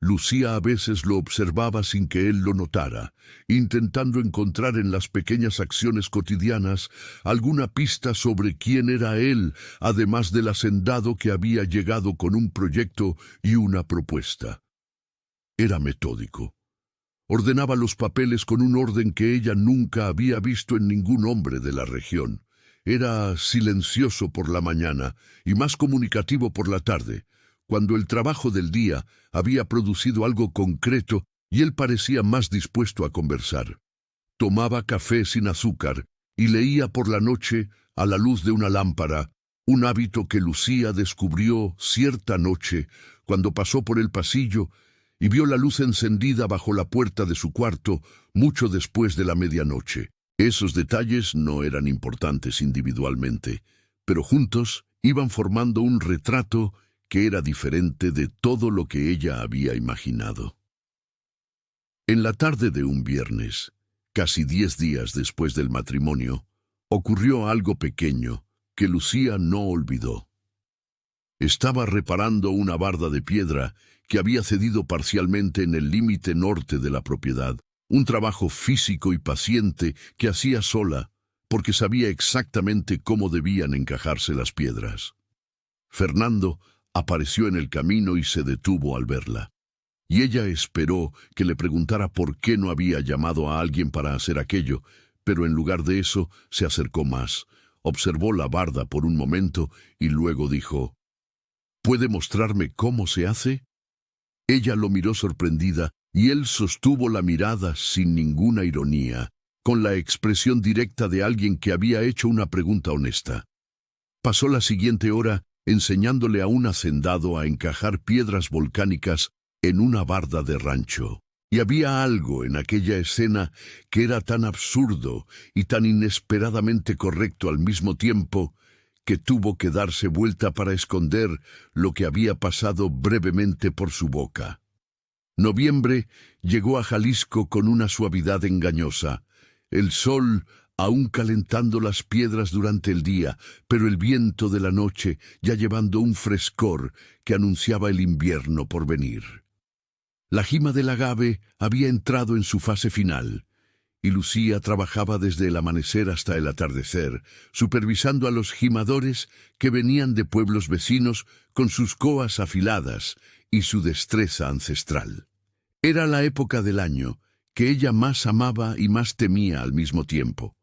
Lucía a veces lo observaba sin que él lo notara, intentando encontrar en las pequeñas acciones cotidianas alguna pista sobre quién era él, además del hacendado que había llegado con un proyecto y una propuesta. Era metódico. Ordenaba los papeles con un orden que ella nunca había visto en ningún hombre de la región. Era silencioso por la mañana y más comunicativo por la tarde, cuando el trabajo del día había producido algo concreto y él parecía más dispuesto a conversar. Tomaba café sin azúcar y leía por la noche a la luz de una lámpara, un hábito que Lucía descubrió cierta noche cuando pasó por el pasillo y vio la luz encendida bajo la puerta de su cuarto mucho después de la medianoche. Esos detalles no eran importantes individualmente, pero juntos iban formando un retrato que era diferente de todo lo que ella había imaginado. En la tarde de un viernes, casi 10 días después del matrimonio, ocurrió algo pequeño que Lucía no olvidó. Estaba reparando una barda de piedra que había cedido parcialmente en el límite norte de la propiedad, un trabajo físico y paciente que hacía sola, porque sabía exactamente cómo debían encajarse las piedras. Fernando apareció en el camino y se detuvo al verla, y ella esperó que le preguntara por qué no había llamado a alguien para hacer aquello, pero en lugar de eso se acercó más, observó la barda por un momento y luego dijo: ¿Puede mostrarme cómo se hace? Ella lo miró sorprendida y él sostuvo la mirada sin ninguna ironía, con la expresión directa de alguien que había hecho una pregunta honesta. Pasó la siguiente hora enseñándole a un hacendado a encajar piedras volcánicas en una barda de rancho. Y había algo en aquella escena que era tan absurdo y tan inesperadamente correcto al mismo tiempo que tuvo que darse vuelta para esconder lo que había pasado brevemente por su boca. Noviembre llegó a Jalisco con una suavidad engañosa. El sol aún calentando las piedras durante el día, pero el viento de la noche ya llevando un frescor que anunciaba el invierno por venir. La jima del agave había entrado en su fase final, y Lucía trabajaba desde el amanecer hasta el atardecer, supervisando a los jimadores que venían de pueblos vecinos con sus coas afiladas y su destreza ancestral. Era la época del año que ella más amaba y más temía al mismo tiempo,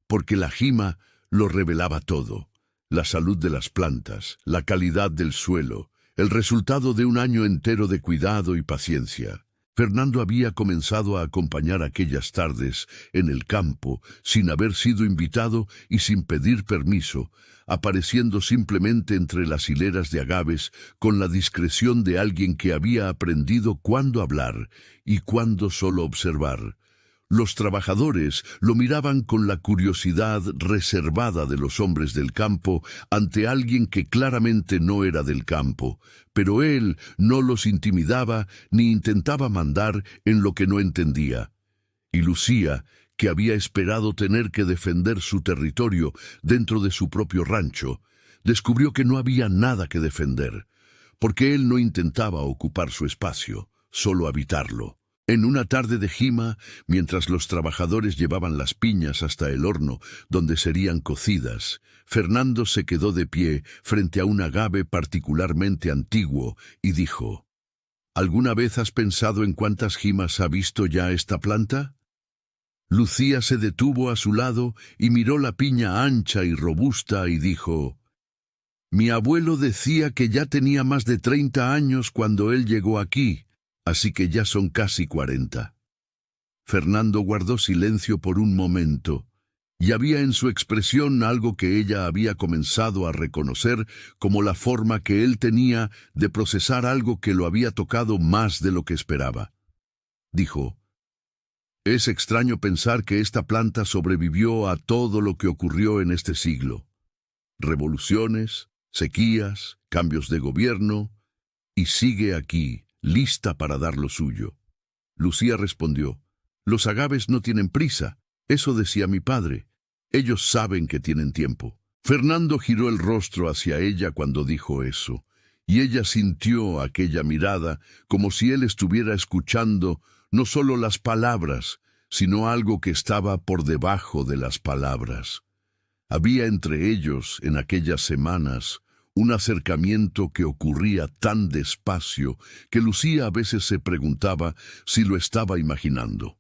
porque la jima lo revelaba todo: la salud de las plantas, la calidad del suelo, el resultado de un año entero de cuidado y paciencia. Fernando había comenzado a acompañar aquellas tardes en el campo sin haber sido invitado y sin pedir permiso, apareciendo simplemente entre las hileras de agaves con la discreción de alguien que había aprendido cuándo hablar y cuándo solo observar. Los trabajadores lo miraban con la curiosidad reservada de los hombres del campo ante alguien que claramente no era del campo, pero él no los intimidaba ni intentaba mandar en lo que no entendía. Y Lucía, que había esperado tener que defender su territorio dentro de su propio rancho, descubrió que no había nada que defender, porque él no intentaba ocupar su espacio, solo habitarlo. En una tarde de jima, mientras los trabajadores llevaban las piñas hasta el horno donde serían cocidas, Fernando se quedó de pie frente a un agave particularmente antiguo y dijo: ¿Alguna vez has pensado en cuántas jimas ha visto ya esta planta? Lucía se detuvo a su lado y miró la piña ancha y robusta y dijo: Mi abuelo decía que ya tenía más de 30 años cuando él llegó aquí, así que ya son casi 40. Fernando guardó silencio por un momento, y había en su expresión algo que ella había comenzado a reconocer como la forma que él tenía de procesar algo que lo había tocado más de lo que esperaba. Dijo: Es extraño pensar que esta planta sobrevivió a todo lo que ocurrió en este siglo. Revoluciones, sequías, cambios de gobierno, y sigue aquí, lista para dar lo suyo. Lucía respondió: Los agaves no tienen prisa, eso decía mi padre. Ellos saben que tienen tiempo. Fernando giró el rostro hacia ella cuando dijo eso, y ella sintió aquella mirada como si él estuviera escuchando no solo las palabras, sino algo que estaba por debajo de las palabras. Había entre ellos, en aquellas semanas, un acercamiento que ocurría tan despacio que Lucía a veces se preguntaba si lo estaba imaginando.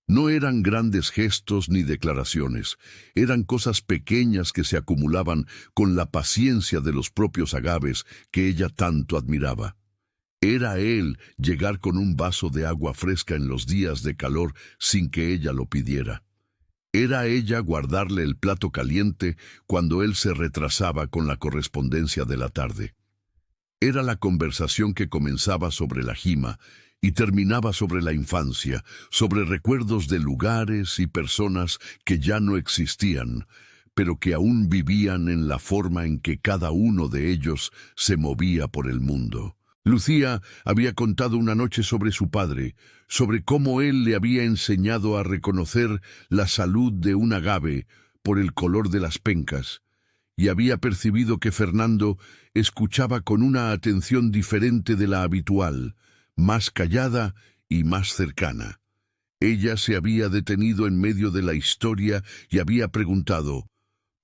No eran grandes gestos ni declaraciones, eran cosas pequeñas que se acumulaban con la paciencia de los propios agaves que ella tanto admiraba. Era él llegar con un vaso de agua fresca en los días de calor sin que ella lo pidiera. Era ella guardarle el plato caliente cuando él se retrasaba con la correspondencia de la tarde. Era la conversación que comenzaba sobre la jima y terminaba sobre la infancia, sobre recuerdos de lugares y personas que ya no existían, pero que aún vivían en la forma en que cada uno de ellos se movía por el mundo. Lucía había contado una noche sobre su padre, sobre cómo él le había enseñado a reconocer la salud de un agave por el color de las pencas, y había percibido que Fernando escuchaba con una atención diferente de la habitual, más callada y más cercana. Ella se había detenido en medio de la historia y había preguntado: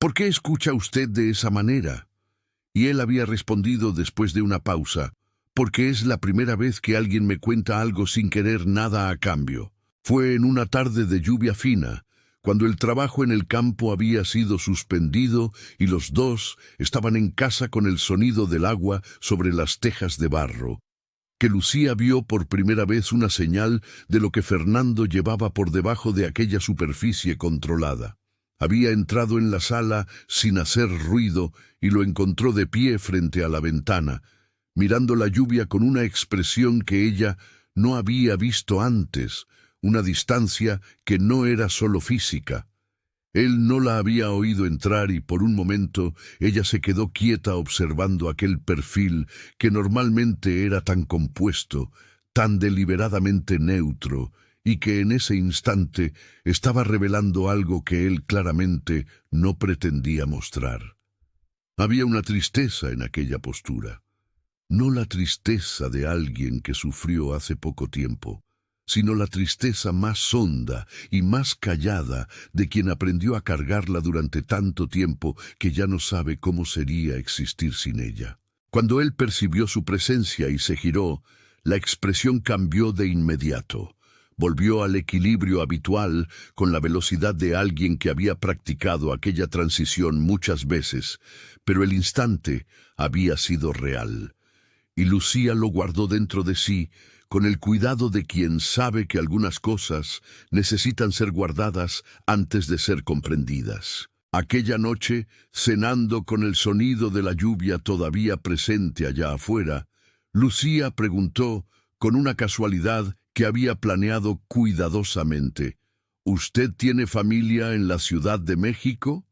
¿Por qué escucha usted de esa manera? Y él había respondido después de una pausa: Porque es la primera vez que alguien me cuenta algo sin querer nada a cambio. Fue en una tarde de lluvia fina, cuando el trabajo en el campo había sido suspendido y los dos estaban en casa con el sonido del agua sobre las tejas de barro, que Lucía vio por primera vez una señal de lo que Fernando llevaba por debajo de aquella superficie controlada. Había entrado en la sala sin hacer ruido y lo encontró de pie frente a la ventana, mirando la lluvia con una expresión que ella no había visto antes, una distancia que no era solo física. Él no la había oído entrar y por un momento ella se quedó quieta observando aquel perfil que normalmente era tan compuesto, tan deliberadamente neutro, y que en ese instante estaba revelando algo que él claramente no pretendía mostrar. Había una tristeza en aquella postura. No la tristeza de alguien que sufrió hace poco tiempo, sino la tristeza más honda y más callada de quien aprendió a cargarla durante tanto tiempo que ya no sabe cómo sería existir sin ella. Cuando él percibió su presencia y se giró, la expresión cambió de inmediato. Volvió al equilibrio habitual con la velocidad de alguien que había practicado aquella transición muchas veces, pero el instante había sido real. Y Lucía lo guardó dentro de sí, con el cuidado de quien sabe que algunas cosas necesitan ser guardadas antes de ser comprendidas. Aquella noche, cenando con el sonido de la lluvia todavía presente allá afuera, Lucía preguntó, con una casualidad que había planeado cuidadosamente: ¿Usted tiene familia en la Ciudad de México?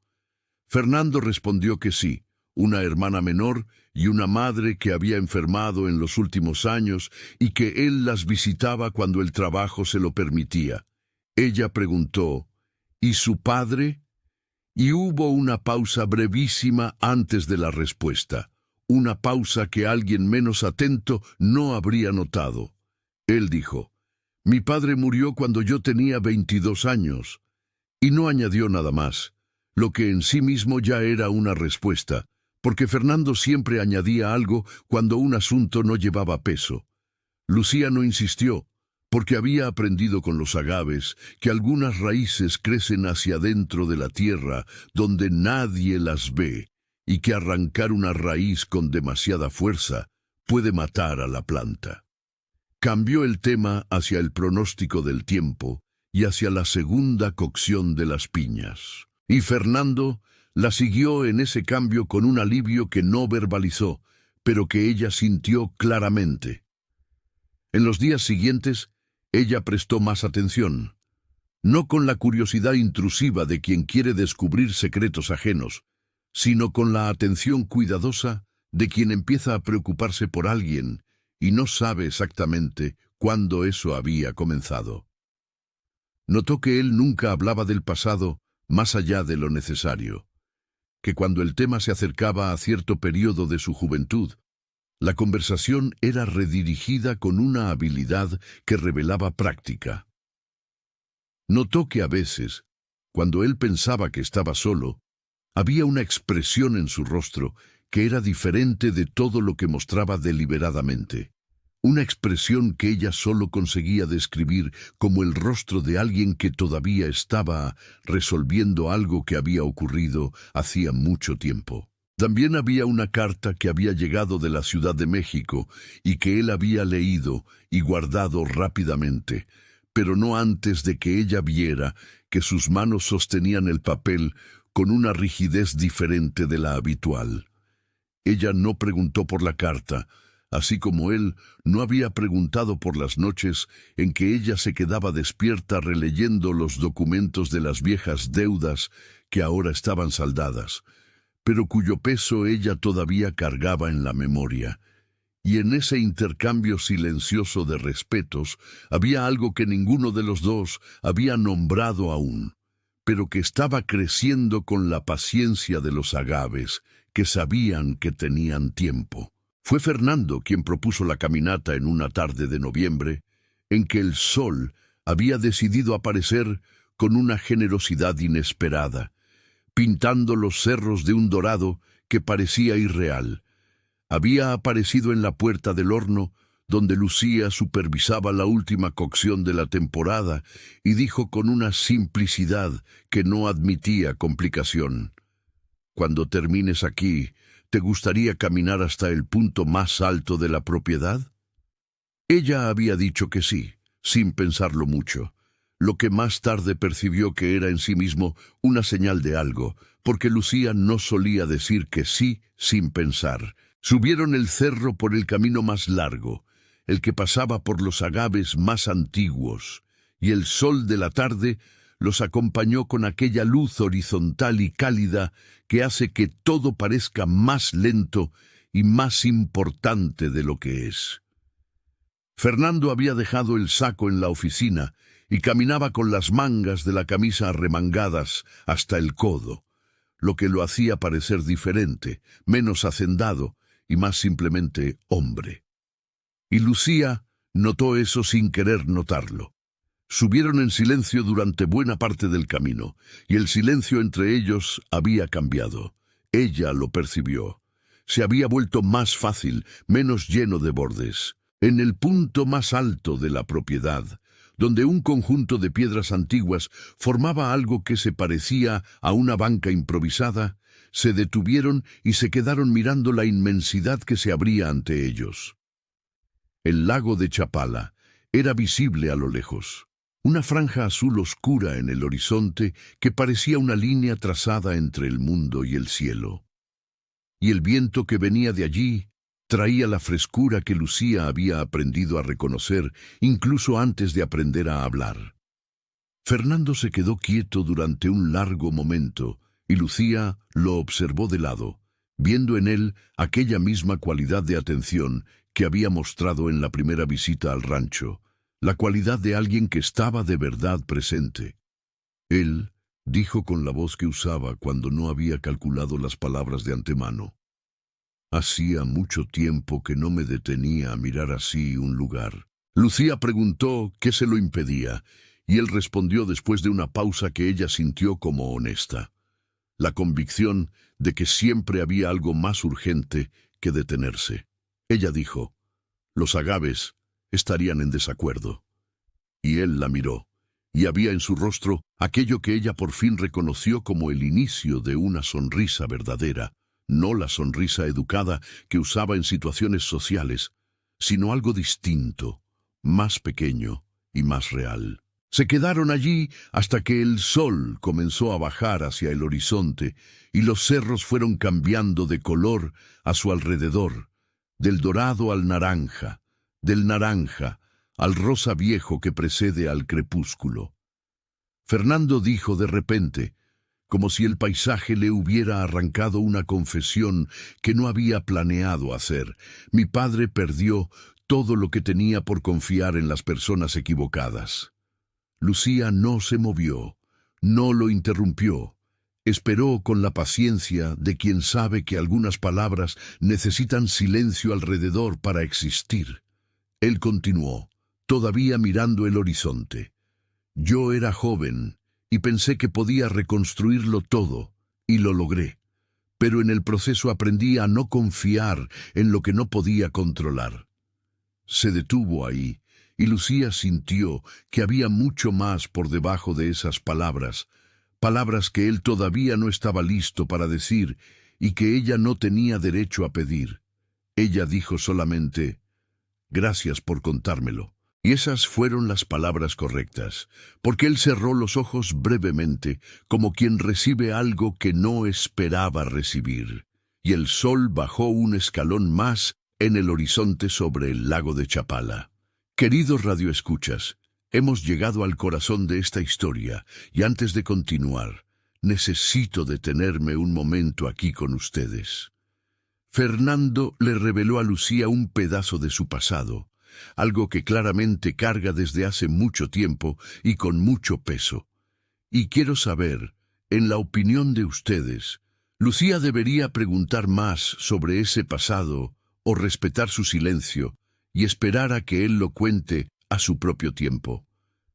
Fernando respondió que sí, una hermana menor y una madre que había enfermado en los últimos años y que él las visitaba cuando el trabajo se lo permitía. Ella preguntó: ¿Y su padre? Y hubo una pausa brevísima antes de la respuesta, una pausa que alguien menos atento no habría notado. Él dijo: «Mi padre murió cuando yo tenía 22 años». Y no añadió nada más, lo que en sí mismo ya era una respuesta, porque Fernando siempre añadía algo cuando un asunto no llevaba peso. Lucía no insistió, porque había aprendido con los agaves que algunas raíces crecen hacia dentro de la tierra donde nadie las ve, y que arrancar una raíz con demasiada fuerza puede matar a la planta. Cambió el tema hacia el pronóstico del tiempo y hacia la segunda cocción de las piñas. Y Fernando la siguió en ese cambio con un alivio que no verbalizó, pero que ella sintió claramente. En los días siguientes, ella prestó más atención, no con la curiosidad intrusiva de quien quiere descubrir secretos ajenos, sino con la atención cuidadosa de quien empieza a preocuparse por alguien y no sabe exactamente cuándo eso había comenzado. Notó que él nunca hablaba del pasado más allá de lo necesario, que cuando el tema se acercaba a cierto periodo de su juventud, la conversación era redirigida con una habilidad que revelaba práctica. Notó que a veces, cuando él pensaba que estaba solo, había una expresión en su rostro que era diferente de todo lo que mostraba deliberadamente. Una expresión que ella solo conseguía describir como el rostro de alguien que todavía estaba resolviendo algo que había ocurrido hacía mucho tiempo. También había una carta que había llegado de la Ciudad de México y que él había leído y guardado rápidamente, pero no antes de que ella viera que sus manos sostenían el papel con una rigidez diferente de la habitual. Ella no preguntó por la carta, así como él no había preguntado por las noches en que ella se quedaba despierta releyendo los documentos de las viejas deudas que ahora estaban saldadas, pero cuyo peso ella todavía cargaba en la memoria. Y en ese intercambio silencioso de respetos había algo que ninguno de los dos había nombrado aún, pero que estaba creciendo con la paciencia de los agaves, que sabían que tenían tiempo. Fue Fernando quien propuso la caminata en una tarde de noviembre, en que el sol había decidido aparecer con una generosidad inesperada, pintando los cerros de un dorado que parecía irreal. Había aparecido en la puerta del horno, donde Lucía supervisaba la última cocción de la temporada, y dijo con una simplicidad que no admitía complicación: «Cuando termines aquí, ¿te gustaría caminar hasta el punto más alto de la propiedad?». Ella había dicho que sí, sin pensarlo mucho, lo que más tarde percibió que era en sí mismo una señal de algo, porque Lucía no solía decir que sí sin pensar. Subieron el cerro por el camino más largo, el que pasaba por los agaves más antiguos, y el sol de la tarde los acompañó con aquella luz horizontal y cálida que hace que todo parezca más lento y más importante de lo que es. Fernando había dejado el saco en la oficina y caminaba con las mangas de la camisa arremangadas hasta el codo, lo que lo hacía parecer diferente, menos hacendado y más simplemente hombre. Y Lucía notó eso sin querer notarlo. Subieron en silencio durante buena parte del camino, y el silencio entre ellos había cambiado. Ella lo percibió. Se había vuelto más fácil, menos lleno de bordes. En el punto más alto de la propiedad, donde un conjunto de piedras antiguas formaba algo que se parecía a una banca improvisada, se detuvieron y se quedaron mirando la inmensidad que se abría ante ellos. El lago de Chapala era visible a lo lejos, una franja azul oscura en el horizonte que parecía una línea trazada entre el mundo y el cielo. Y el viento que venía de allí traía la frescura que Lucía había aprendido a reconocer incluso antes de aprender a hablar. Fernando se quedó quieto durante un largo momento y Lucía lo observó de lado, viendo en él aquella misma cualidad de atención que había mostrado en la primera visita al rancho, la cualidad de alguien que estaba de verdad presente. Él dijo con la voz que usaba cuando no había calculado las palabras de antemano. Hacía mucho tiempo que no me detenía a mirar así un lugar. Lucía preguntó qué se lo impedía, y él respondió después de una pausa que ella sintió como honesta. La convicción de que siempre había algo más urgente que detenerse. Ella dijo, los agaves estarían en desacuerdo. Y él la miró, y había en su rostro aquello que ella por fin reconoció como el inicio de una sonrisa verdadera, no la sonrisa educada que usaba en situaciones sociales, sino algo distinto, más pequeño y más real. Se quedaron allí hasta que el sol comenzó a bajar hacia el horizonte y los cerros fueron cambiando de color a su alrededor, del dorado al naranja, del naranja al rosa viejo que precede al crepúsculo. Fernando dijo de repente, como si el paisaje le hubiera arrancado una confesión que no había planeado hacer: mi padre perdió todo lo que tenía por confiar en las personas equivocadas. Lucía no se movió, no lo interrumpió. Esperó con la paciencia de quien sabe que algunas palabras necesitan silencio alrededor para existir. Él continuó, todavía mirando el horizonte. Yo era joven y pensé que podía reconstruirlo todo, y lo logré. Pero en el proceso aprendí a no confiar en lo que no podía controlar. Se detuvo ahí, y Lucía sintió que había mucho más por debajo de esas palabras, palabras que él todavía no estaba listo para decir y que ella no tenía derecho a pedir. Ella dijo solamente, gracias por contármelo. Y esas fueron las palabras correctas, porque él cerró los ojos brevemente, como quien recibe algo que no esperaba recibir, y el sol bajó un escalón más en el horizonte sobre el lago de Chapala. Queridos radioescuchas, hemos llegado al corazón de esta historia, y antes de continuar, necesito detenerme un momento aquí con ustedes. Fernando le reveló a Lucía un pedazo de su pasado, algo que claramente carga desde hace mucho tiempo y con mucho peso. Y quiero saber, en la opinión de ustedes, ¿Lucía debería preguntar más sobre ese pasado o respetar su silencio y esperar a que él lo cuente a su propio tiempo?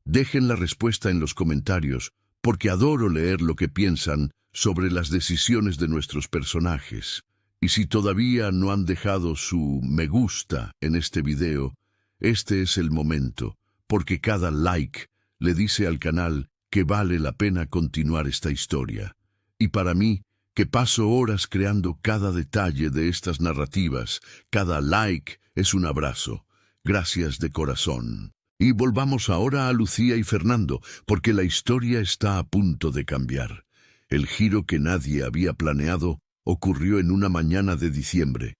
Dejen la respuesta en los comentarios, porque adoro leer lo que piensan sobre las decisiones de nuestros personajes. Y si todavía no han dejado su me gusta en este video, este es el momento, porque cada like le dice al canal que vale la pena continuar esta historia. Y para mí, que paso horas creando cada detalle de estas narrativas, cada like es un abrazo. Gracias de corazón. Y volvamos ahora a Lucía y Fernando, porque la historia está a punto de cambiar. El giro que nadie había planeado ocurrió en una mañana de diciembre,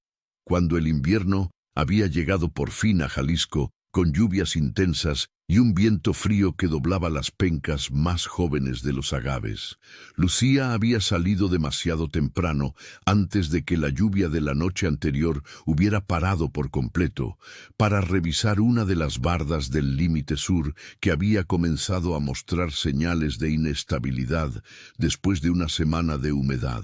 cuando el invierno había llegado por fin a Jalisco, con lluvias intensas y un viento frío que doblaba las pencas más jóvenes de los agaves. Lucía había salido demasiado temprano, antes de que la lluvia de la noche anterior hubiera parado por completo, para revisar una de las bardas del límite sur que había comenzado a mostrar señales de inestabilidad después de una semana de humedad.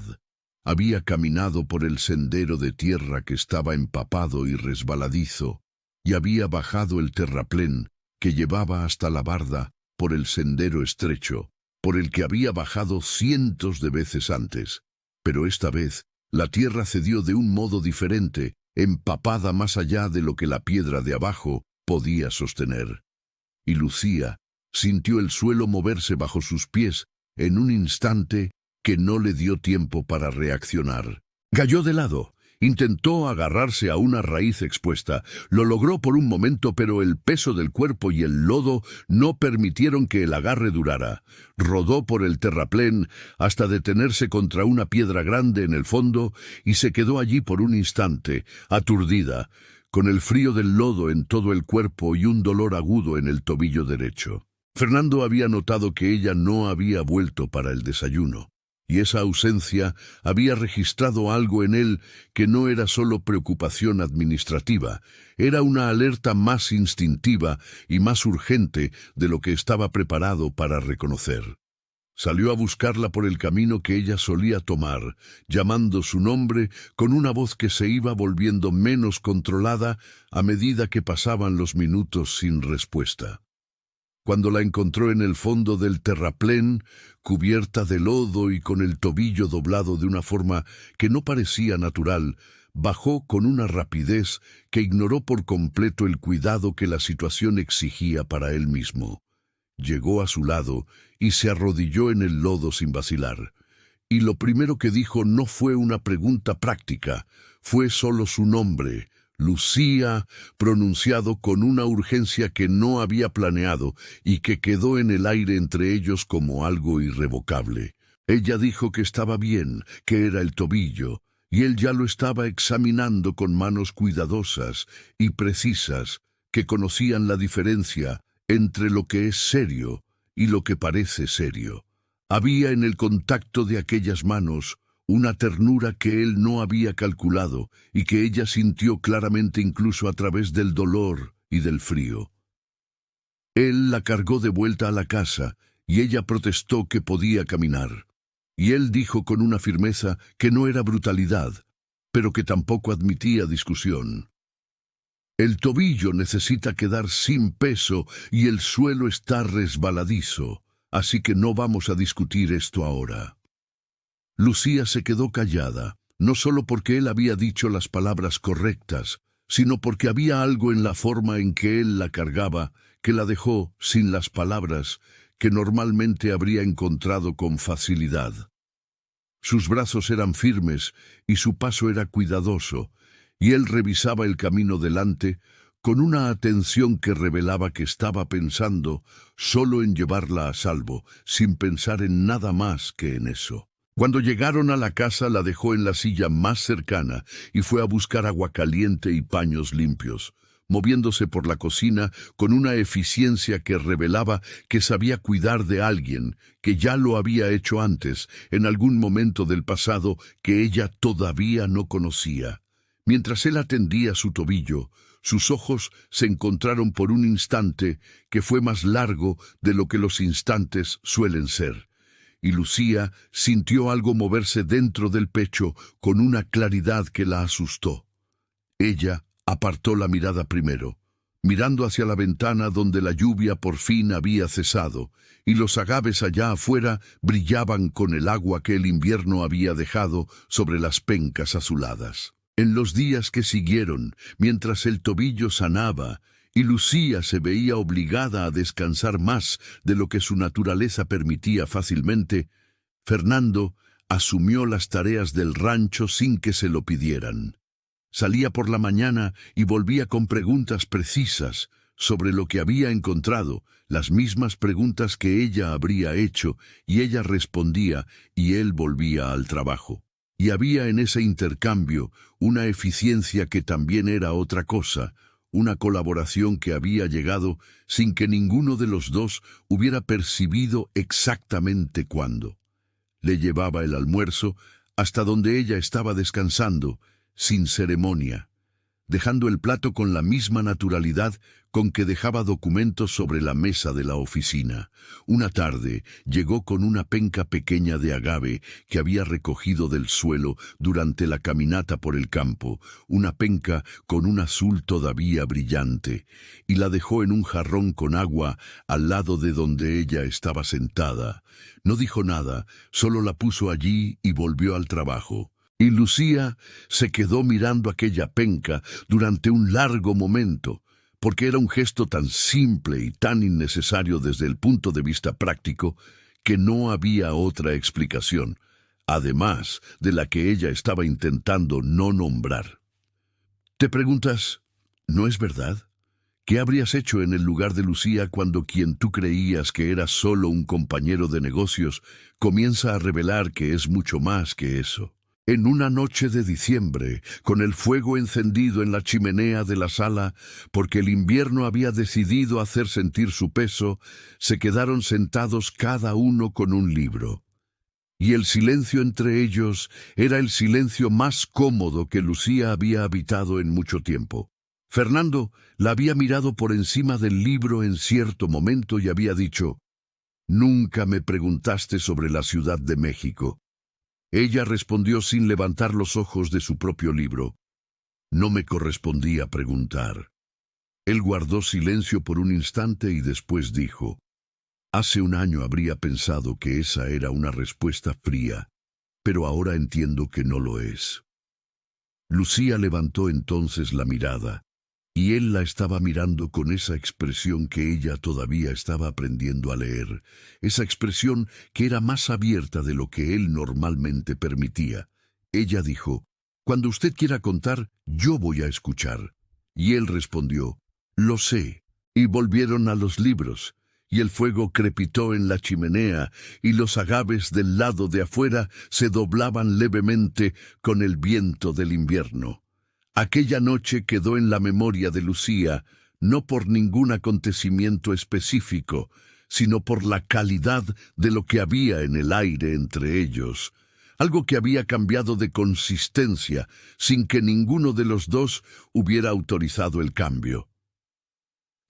Había caminado por el sendero de tierra que estaba empapado y resbaladizo, y había bajado el terraplén que llevaba hasta la barda por el sendero estrecho, por el que había bajado cientos de veces antes. Pero esta vez, la tierra cedió de un modo diferente, empapada más allá de lo que la piedra de abajo podía sostener. Y Lucía sintió el suelo moverse bajo sus pies en un instante que no le dio tiempo para reaccionar. Cayó de lado, intentó agarrarse a una raíz expuesta, lo logró por un momento, pero el peso del cuerpo y el lodo no permitieron que el agarre durara. Rodó por el terraplén hasta detenerse contra una piedra grande en el fondo y se quedó allí por un instante, aturdida, con el frío del lodo en todo el cuerpo y un dolor agudo en el tobillo derecho. Fernando había notado que ella no había vuelto para el desayuno, y esa ausencia había registrado algo en él que no era solo preocupación administrativa, era una alerta más instintiva y más urgente de lo que estaba preparado para reconocer. Salió a buscarla por el camino que ella solía tomar, llamando su nombre con una voz que se iba volviendo menos controlada a medida que pasaban los minutos sin respuesta. Cuando la encontró en el fondo del terraplén, cubierta de lodo y con el tobillo doblado de una forma que no parecía natural, bajó con una rapidez que ignoró por completo el cuidado que la situación exigía para él mismo. Llegó a su lado y se arrodilló en el lodo sin vacilar. Y lo primero que dijo no fue una pregunta práctica, fue solo su nombre, Lucía, pronunciado con una urgencia que no había planeado y que quedó en el aire entre ellos como algo irrevocable. Ella dijo que estaba bien, que era el tobillo, y él ya lo estaba examinando con manos cuidadosas y precisas, que conocían la diferencia entre lo que es serio y lo que parece serio. Había en el contacto de aquellas manos una ternura que él no había calculado y que ella sintió claramente incluso a través del dolor y del frío. Él la cargó de vuelta a la casa y ella protestó que podía caminar. Y él dijo con una firmeza que no era brutalidad, pero que tampoco admitía discusión. El tobillo necesita quedar sin peso y el suelo está resbaladizo, así que no vamos a discutir esto ahora. Lucía se quedó callada, no solo porque él había dicho las palabras correctas, sino porque había algo en la forma en que él la cargaba que la dejó sin las palabras que normalmente habría encontrado con facilidad. Sus brazos eran firmes y su paso era cuidadoso, y él revisaba el camino delante con una atención que revelaba que estaba pensando solo en llevarla a salvo, sin pensar en nada más que en eso. Cuando llegaron a la casa, la dejó en la silla más cercana y fue a buscar agua caliente y paños limpios, moviéndose por la cocina con una eficiencia que revelaba que sabía cuidar de alguien, que ya lo había hecho antes, en algún momento del pasado que ella todavía no conocía. Mientras él atendía su tobillo, sus ojos se encontraron por un instante que fue más largo de lo que los instantes suelen ser. Y Lucía sintió algo moverse dentro del pecho con una claridad que la asustó. Ella apartó la mirada primero, mirando hacia la ventana donde la lluvia por fin había cesado, y los agaves allá afuera brillaban con el agua que el invierno había dejado sobre las pencas azuladas. En los días que siguieron, mientras el tobillo sanaba, y Lucía se veía obligada a descansar más de lo que su naturaleza permitía fácilmente, Fernando asumió las tareas del rancho sin que se lo pidieran. Salía por la mañana y volvía con preguntas precisas sobre lo que había encontrado, las mismas preguntas que ella habría hecho, y ella respondía y él volvía al trabajo. Y había en ese intercambio una eficiencia que también era otra cosa, una colaboración que había llegado sin que ninguno de los dos hubiera percibido exactamente cuándo. Le llevaba el almuerzo hasta donde ella estaba descansando, sin ceremonia, dejando el plato con la misma naturalidad con que dejaba documentos sobre la mesa de la oficina. Una tarde llegó con una penca pequeña de agave que había recogido del suelo durante la caminata por el campo, una penca con un azul todavía brillante, y la dejó en un jarrón con agua al lado de donde ella estaba sentada. No dijo nada, solo la puso allí y volvió al trabajo. Y Lucía se quedó mirando aquella penca durante un largo momento, porque era un gesto tan simple y tan innecesario desde el punto de vista práctico que no había otra explicación, además de la que ella estaba intentando no nombrar. Te preguntas, ¿no es verdad? ¿Qué habrías hecho en el lugar de Lucía cuando quien tú creías que era solo un compañero de negocios comienza a revelar que es mucho más que eso? En una noche de diciembre, con el fuego encendido en la chimenea de la sala, porque el invierno había decidido hacer sentir su peso, se quedaron sentados cada uno con un libro. Y el silencio entre ellos era el silencio más cómodo que Lucía había habitado en mucho tiempo. Fernando la había mirado por encima del libro en cierto momento y había dicho: Nunca me preguntaste sobre la Ciudad de México. Ella respondió sin levantar los ojos de su propio libro. No me correspondía preguntar. Él guardó silencio por un instante y después dijo: Hace un año habría pensado que esa era una respuesta fría, pero ahora entiendo que no lo es. Lucía levantó entonces la mirada, y él la estaba mirando con esa expresión que ella todavía estaba aprendiendo a leer, esa expresión que era más abierta de lo que él normalmente permitía. Ella dijo: Cuando usted quiera contar, yo voy a escuchar. Y él respondió: Lo sé. Y volvieron a los libros, y el fuego crepitó en la chimenea, y los agaves del lado de afuera se doblaban levemente con el viento del invierno. Aquella noche quedó en la memoria de Lucía, no por ningún acontecimiento específico, sino por la calidad de lo que había en el aire entre ellos, algo que había cambiado de consistencia sin que ninguno de los dos hubiera autorizado el cambio.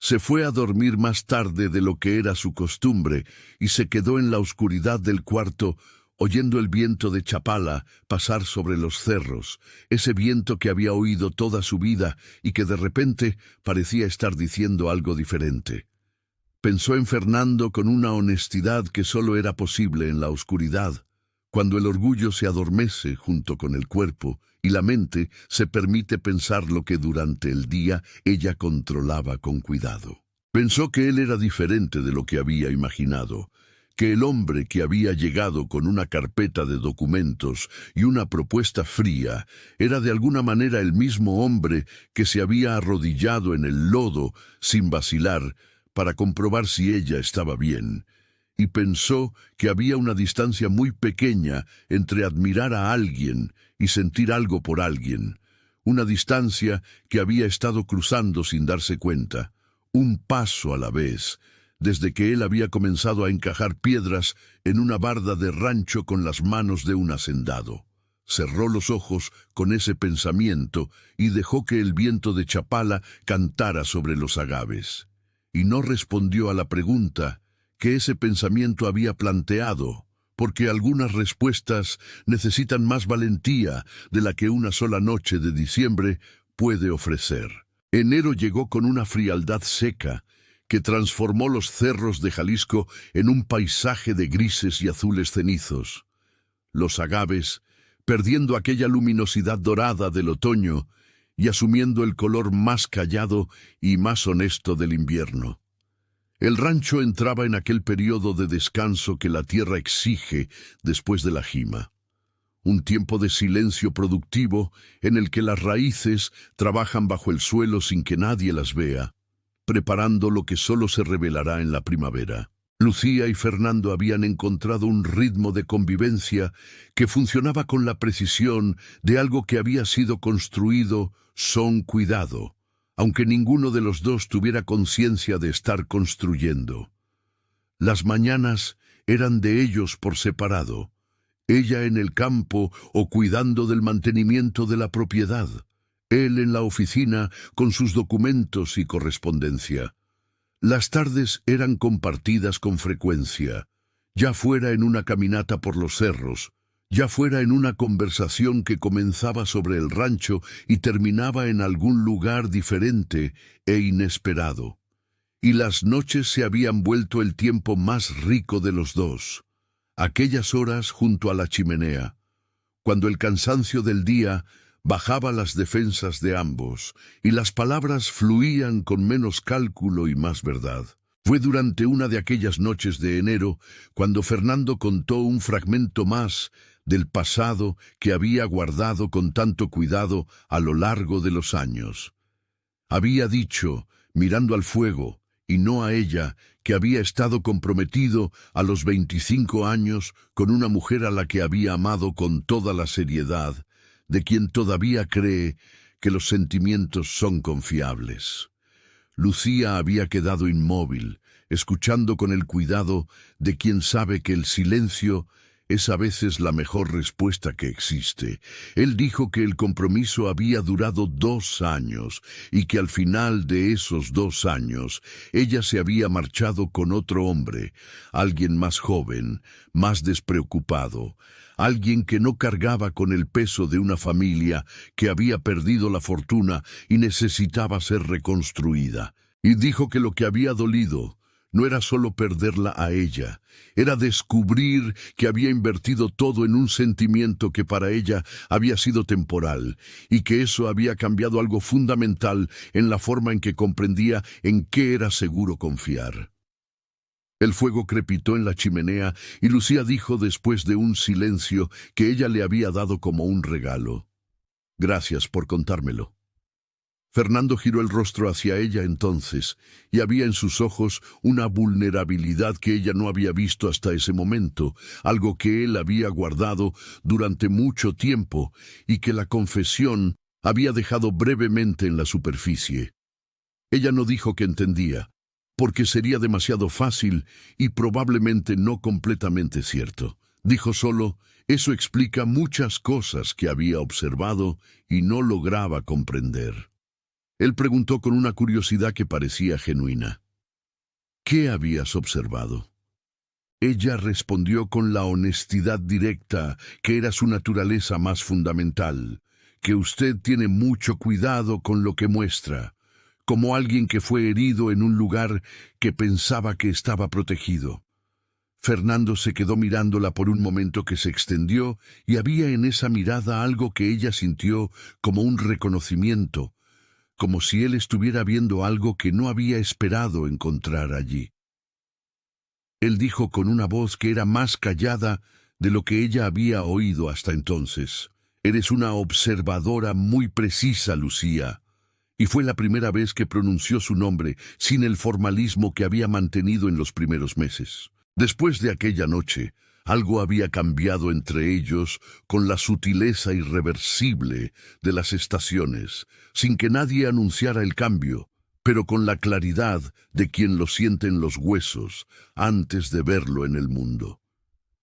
Se fue a dormir más tarde de lo que era su costumbre y se quedó en la oscuridad del cuarto oyendo el viento de Chapala pasar sobre los cerros, ese viento que había oído toda su vida y que de repente parecía estar diciendo algo diferente. Pensó en Fernando con una honestidad que solo era posible en la oscuridad, cuando el orgullo se adormece junto con el cuerpo y la mente se permite pensar lo que durante el día ella controlaba con cuidado. Pensó que él era diferente de lo que había imaginado, que el hombre que había llegado con una carpeta de documentos y una propuesta fría era de alguna manera el mismo hombre que se había arrodillado en el lodo sin vacilar para comprobar si ella estaba bien, y pensó que había una distancia muy pequeña entre admirar a alguien y sentir algo por alguien, una distancia que había estado cruzando sin darse cuenta, un paso a la vez, desde que él había comenzado a encajar piedras en una barda de rancho con las manos de un hacendado. Cerró los ojos con ese pensamiento y dejó que el viento de Chapala cantara sobre los agaves. Y no respondió a la pregunta que ese pensamiento había planteado, porque algunas respuestas necesitan más valentía de la que una sola noche de diciembre puede ofrecer. Enero llegó con una frialdad seca que transformó los cerros de Jalisco en un paisaje de grises y azules cenizos. Los agaves, perdiendo aquella luminosidad dorada del otoño y asumiendo el color más callado y más honesto del invierno. El rancho entraba en aquel periodo de descanso que la tierra exige después de la jima. Un tiempo de silencio productivo en el que las raíces trabajan bajo el suelo sin que nadie las vea, preparando lo que solo se revelará en la primavera. Lucía y Fernando habían encontrado un ritmo de convivencia que funcionaba con la precisión de algo que había sido construido con cuidado, aunque ninguno de los dos tuviera conciencia de estar construyendo. Las mañanas eran de ellos por separado, ella en el campo o cuidando del mantenimiento de la propiedad, él en la oficina con sus documentos y correspondencia. Las tardes eran compartidas con frecuencia, ya fuera en una caminata por los cerros, ya fuera en una conversación que comenzaba sobre el rancho y terminaba en algún lugar diferente e inesperado. Y las noches se habían vuelto el tiempo más rico de los dos, aquellas horas junto a la chimenea, cuando el cansancio del día bajaba las defensas de ambos y las palabras fluían con menos cálculo y más verdad. Fue durante una de aquellas noches de enero cuando Fernando contó un fragmento más del pasado que había guardado con tanto cuidado a lo largo de los años. Había dicho, mirando al fuego, y no a ella, que había estado comprometido a los 25 años con una mujer a la que había amado con toda la seriedad, de quien todavía cree que los sentimientos son confiables. Lucía había quedado inmóvil, escuchando con el cuidado de quien sabe que el silencio Es a veces la mejor respuesta que existe. Él dijo que el compromiso había durado 2 años y que al final de esos 2 años ella se había marchado con otro hombre, alguien más joven, más despreocupado, alguien que no cargaba con el peso de una familia que había perdido la fortuna y necesitaba ser reconstruida. Y dijo que lo que había dolido no era solo perderla a ella, era descubrir que había invertido todo en un sentimiento que para ella había sido temporal, y que eso había cambiado algo fundamental en la forma en que comprendía en qué era seguro confiar. El fuego crepitó en la chimenea y Lucía dijo después de un silencio que ella le había dado como un regalo. «Gracias por contármelo». Fernando giró el rostro hacia ella entonces, y había en sus ojos una vulnerabilidad que ella no había visto hasta ese momento, algo que él había guardado durante mucho tiempo y que la confesión había dejado brevemente en la superficie. Ella no dijo que entendía, porque sería demasiado fácil y probablemente no completamente cierto. Dijo solo, eso explica muchas cosas que había observado y no lograba comprender. Él preguntó con una curiosidad que parecía genuina. «¿Qué habías observado?» Ella respondió con la honestidad directa que era su naturaleza más fundamental, que usted tiene mucho cuidado con lo que muestra, como alguien que fue herido en un lugar que pensaba que estaba protegido. Fernando se quedó mirándola por un momento que se extendió y había en esa mirada algo que ella sintió como un reconocimiento, como si él estuviera viendo algo que no había esperado encontrar allí. Él dijo con una voz que era más callada de lo que ella había oído hasta entonces. «Eres una observadora muy precisa, Lucía». Y fue la primera vez que pronunció su nombre sin el formalismo que había mantenido en los primeros meses. Después de aquella noche, algo había cambiado entre ellos con la sutileza irreversible de las estaciones, sin que nadie anunciara el cambio, pero con la claridad de quien lo siente en los huesos antes de verlo en el mundo.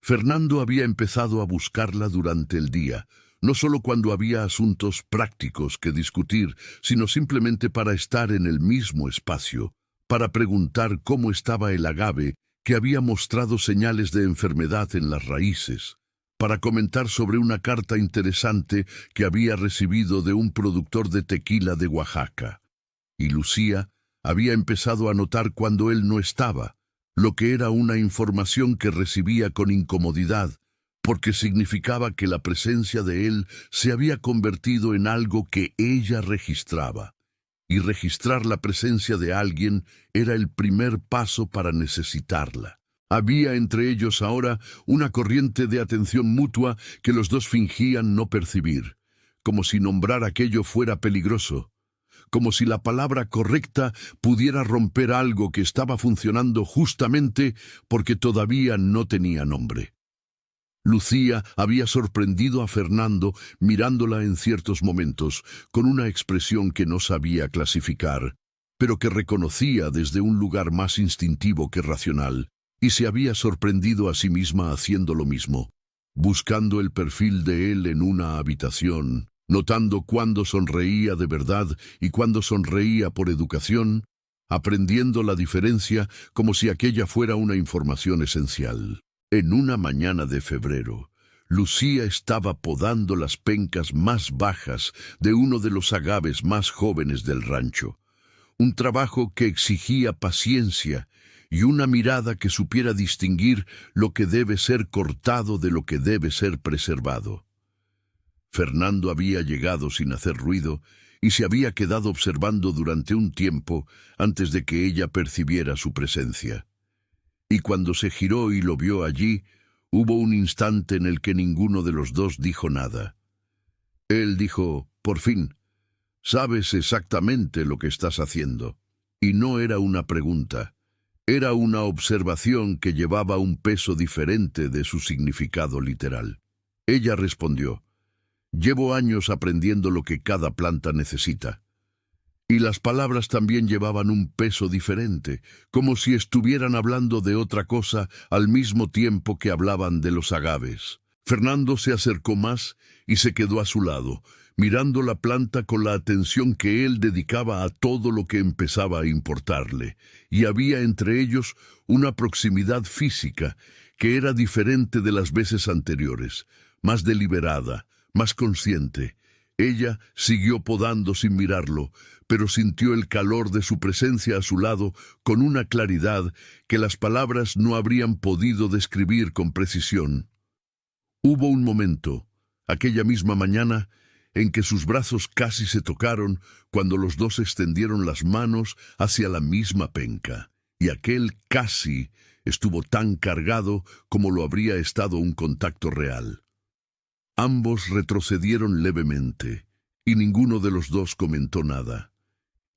Fernando había empezado a buscarla durante el día, no solo cuando había asuntos prácticos que discutir, sino simplemente para estar en el mismo espacio, para preguntar cómo estaba el agave que había mostrado señales de enfermedad en las raíces, para comentar sobre una carta interesante que había recibido de un productor de tequila de Oaxaca. Y Lucía había empezado a notar cuando él no estaba, lo que era una información que recibía con incomodidad, porque significaba que la presencia de él se había convertido en algo que ella registraba. Y registrar la presencia de alguien era el primer paso para necesitarla. Había entre ellos ahora una corriente de atención mutua que los dos fingían no percibir, como si nombrar aquello fuera peligroso, como si la palabra correcta pudiera romper algo que estaba funcionando justamente porque todavía no tenía nombre. Lucía había sorprendido a Fernando mirándola en ciertos momentos, con una expresión que no sabía clasificar, pero que reconocía desde un lugar más instintivo que racional, y se había sorprendido a sí misma haciendo lo mismo, buscando el perfil de él en una habitación, notando cuándo sonreía de verdad y cuándo sonreía por educación, aprendiendo la diferencia como si aquella fuera una información esencial. En una mañana de febrero, Lucía estaba podando las pencas más bajas de uno de los agaves más jóvenes del rancho, un trabajo que exigía paciencia y una mirada que supiera distinguir lo que debe ser cortado de lo que debe ser preservado. Fernando había llegado sin hacer ruido y se había quedado observando durante un tiempo antes de que ella percibiera su presencia. Y cuando se giró y lo vio allí, hubo un instante en el que ninguno de los dos dijo nada. Él dijo, por fin, «Sabes exactamente lo que estás haciendo». Y no era una pregunta, era una observación que llevaba un peso diferente de su significado literal. Ella respondió, «Llevo años aprendiendo lo que cada planta necesita». Y las palabras también llevaban un peso diferente, como si estuvieran hablando de otra cosa al mismo tiempo que hablaban de los agaves. Fernando se acercó más y se quedó a su lado, mirando la planta con la atención que él dedicaba a todo lo que empezaba a importarle, y había entre ellos una proximidad física que era diferente de las veces anteriores, más deliberada, más consciente. Ella siguió podando sin mirarlo, pero sintió el calor de su presencia a su lado con una claridad que las palabras no habrían podido describir con precisión. Hubo un momento, aquella misma mañana, en que sus brazos casi se tocaron cuando los dos extendieron las manos hacia la misma penca, y aquel casi estuvo tan cargado como lo habría estado un contacto real. Ambos retrocedieron levemente, y ninguno de los dos comentó nada.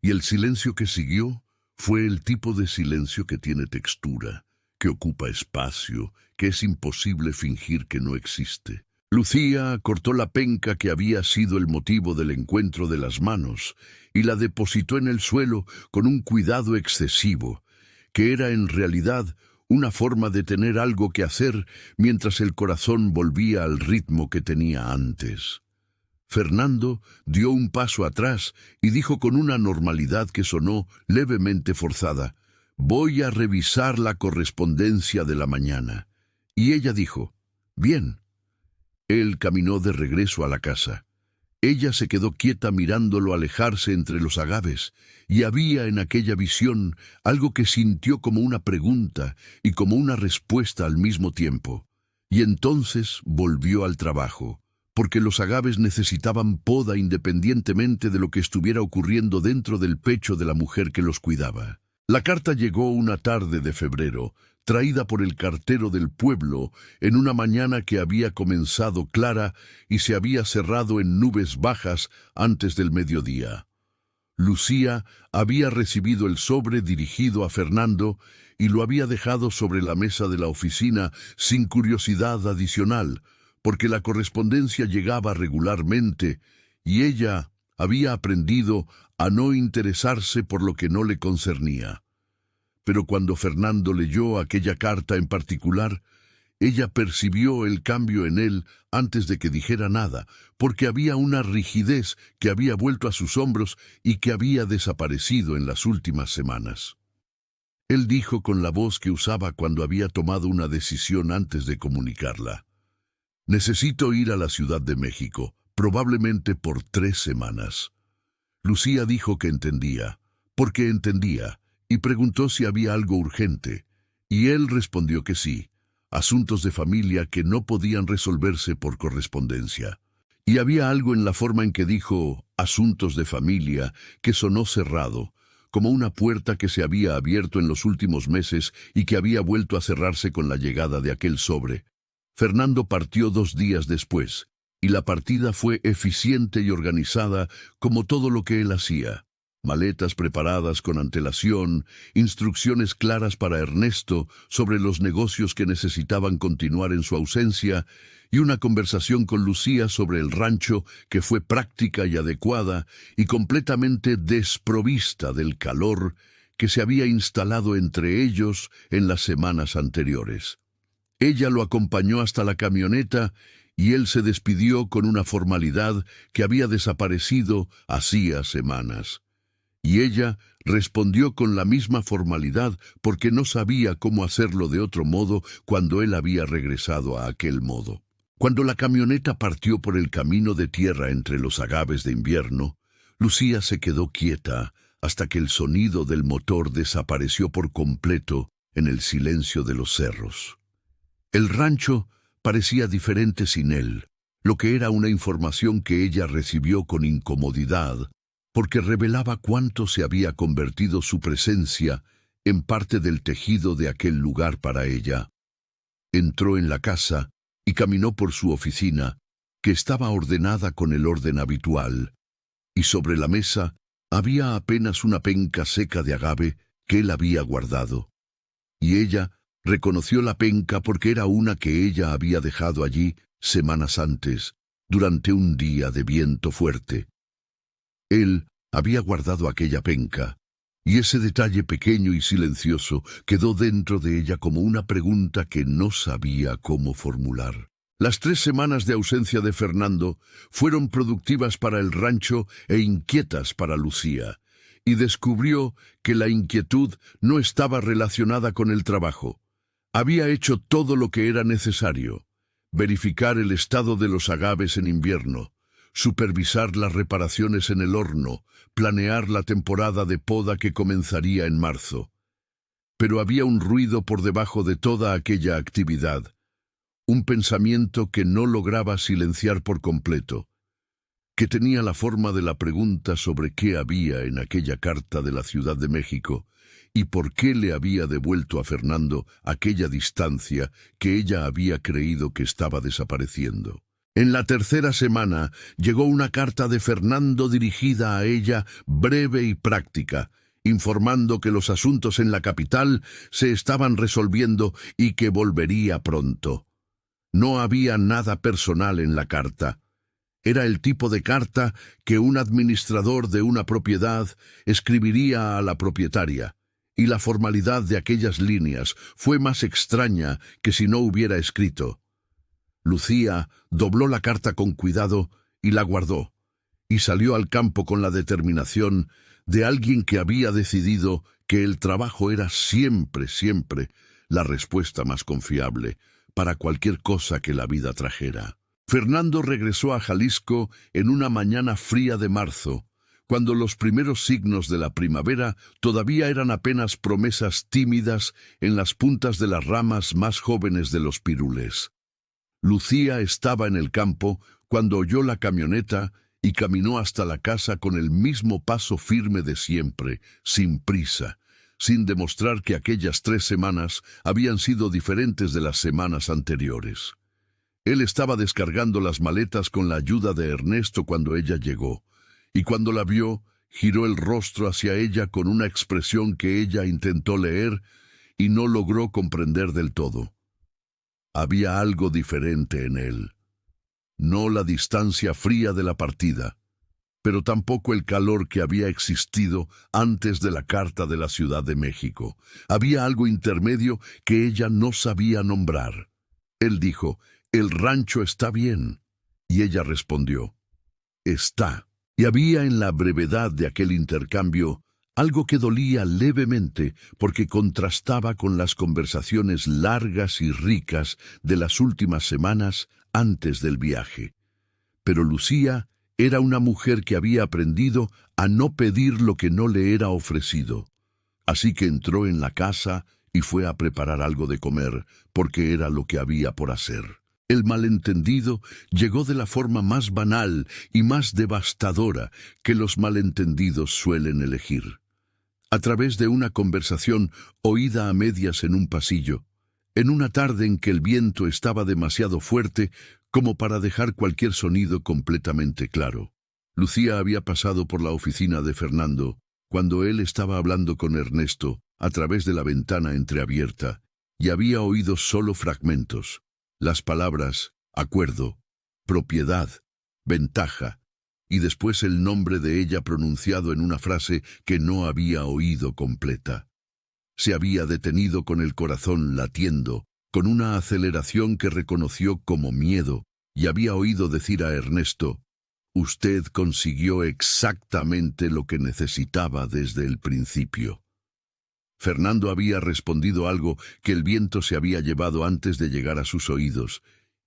Y el silencio que siguió fue el tipo de silencio que tiene textura, que ocupa espacio, que es imposible fingir que no existe. Lucía cortó la penca que había sido el motivo del encuentro de las manos y la depositó en el suelo con un cuidado excesivo, que era en realidad una forma de tener algo que hacer mientras el corazón volvía al ritmo que tenía antes. Fernando dio un paso atrás y dijo con una normalidad que sonó levemente forzada: «Voy a revisar la correspondencia de la mañana». Y ella dijo: «Bien». Él caminó de regreso a la casa. Ella se quedó quieta mirándolo alejarse entre los agaves, y había en aquella visión algo que sintió como una pregunta y como una respuesta al mismo tiempo. Y entonces volvió al trabajo, porque los agaves necesitaban poda independientemente de lo que estuviera ocurriendo dentro del pecho de la mujer que los cuidaba. La carta llegó una tarde de febrero, traída por el cartero del pueblo en una mañana que había comenzado clara y se había cerrado en nubes bajas antes del mediodía. Lucía había recibido el sobre dirigido a Fernando y lo había dejado sobre la mesa de la oficina sin curiosidad adicional, porque la correspondencia llegaba regularmente y ella había aprendido a no interesarse por lo que no le concernía. Pero cuando Fernando leyó aquella carta en particular, ella percibió el cambio en él antes de que dijera nada, porque había una rigidez que había vuelto a sus hombros y que había desaparecido en las últimas semanas. Él dijo con la voz que usaba cuando había tomado una decisión antes de comunicarla: «Necesito ir a la Ciudad de México, probablemente por 3 semanas». Lucía dijo que entendía, porque entendía, y preguntó si había algo urgente, y él respondió que sí, asuntos de familia que no podían resolverse por correspondencia. Y había algo en la forma en que dijo «asuntos de familia» que sonó cerrado, como una puerta que se había abierto en los últimos meses y que había vuelto a cerrarse con la llegada de aquel sobre. Fernando partió 2 días después, y la partida fue eficiente y organizada como todo lo que él hacía. Maletas preparadas con antelación, instrucciones claras para Ernesto sobre los negocios que necesitaban continuar en su ausencia, y una conversación con Lucía sobre el rancho que fue práctica y adecuada y completamente desprovista del calor que se había instalado entre ellos en las semanas anteriores. Ella lo acompañó hasta la camioneta y él se despidió con una formalidad que había desaparecido hacía semanas. Y ella respondió con la misma formalidad porque no sabía cómo hacerlo de otro modo cuando él había regresado a aquel modo. Cuando la camioneta partió por el camino de tierra entre los agaves de invierno, Lucía se quedó quieta hasta que el sonido del motor desapareció por completo en el silencio de los cerros. El rancho parecía diferente sin él, lo que era una información que ella recibió con incomodidad, porque revelaba cuánto se había convertido su presencia en parte del tejido de aquel lugar para ella. Entró en la casa y caminó por su oficina, que estaba ordenada con el orden habitual, y sobre la mesa había apenas una penca seca de agave que él había guardado. Y ella reconoció la penca porque era una que ella había dejado allí semanas antes, durante un día de viento fuerte. Él Había guardado aquella penca, y ese detalle pequeño y silencioso quedó dentro de ella como una pregunta que no sabía cómo formular. Las 3 semanas de ausencia de Fernando fueron productivas para el rancho e inquietas para Lucía, y descubrió que la inquietud no estaba relacionada con el trabajo. Había hecho todo lo que era necesario: verificar el estado de los agaves en invierno, supervisar las reparaciones en el horno, planear la temporada de poda que comenzaría en marzo. Pero había un ruido por debajo de toda aquella actividad, un pensamiento que no lograba silenciar por completo, que tenía la forma de la pregunta sobre qué había en aquella carta de la Ciudad de México y por qué le había devuelto a Fernando aquella distancia que ella había creído que estaba desapareciendo. En la 3ª semana llegó una carta de Fernando dirigida a ella, breve y práctica, informando que los asuntos en la capital se estaban resolviendo y que volvería pronto. No había nada personal en la carta. Era el tipo de carta que un administrador de una propiedad escribiría a la propietaria, y la formalidad de aquellas líneas fue más extraña que si no hubiera escrito. Lucía dobló la carta con cuidado y la guardó, y salió al campo con la determinación de alguien que había decidido que el trabajo era siempre la respuesta más confiable para cualquier cosa que la vida trajera. Fernando regresó a Jalisco en una mañana fría de marzo, cuando los primeros signos de la primavera todavía eran apenas promesas tímidas en las puntas de las ramas más jóvenes de los pirules. Lucía estaba en el campo cuando oyó la camioneta y caminó hasta la casa con el mismo paso firme de siempre, sin prisa, sin demostrar que aquellas 3 semanas habían sido diferentes de las semanas anteriores. Él estaba descargando las maletas con la ayuda de Ernesto cuando ella llegó, y cuando la vio, giró el rostro hacia ella con una expresión que ella intentó leer y no logró comprender del todo. Había algo diferente en él. No la distancia fría de la partida, pero tampoco el calor que había existido antes de la carta de la Ciudad de México. Había algo intermedio que ella no sabía nombrar. Él dijo: «El rancho está bien», y ella respondió: «Está». Y había en la brevedad de aquel intercambio algo que dolía levemente porque contrastaba con las conversaciones largas y ricas de las últimas semanas antes del viaje. Pero Lucía era una mujer que había aprendido a no pedir lo que no le era ofrecido. Así que entró en la casa y fue a preparar algo de comer, porque era lo que había por hacer. El malentendido llegó de la forma más banal y más devastadora que los malentendidos suelen elegir. A través de una conversación oída a medias en un pasillo, en una tarde en que el viento estaba demasiado fuerte como para dejar cualquier sonido completamente claro. Lucía había pasado por la oficina de Fernando cuando él estaba hablando con Ernesto a través de la ventana entreabierta y había oído solo fragmentos. Las palabras acuerdo, propiedad, ventaja, y después el nombre de ella pronunciado en una frase que no había oído completa. Se había detenido con el corazón latiendo, con una aceleración que reconoció como miedo, y había oído decir a Ernesto: «Usted consiguió exactamente lo que necesitaba desde el principio». Fernando había respondido algo que el viento se había llevado antes de llegar a sus oídos,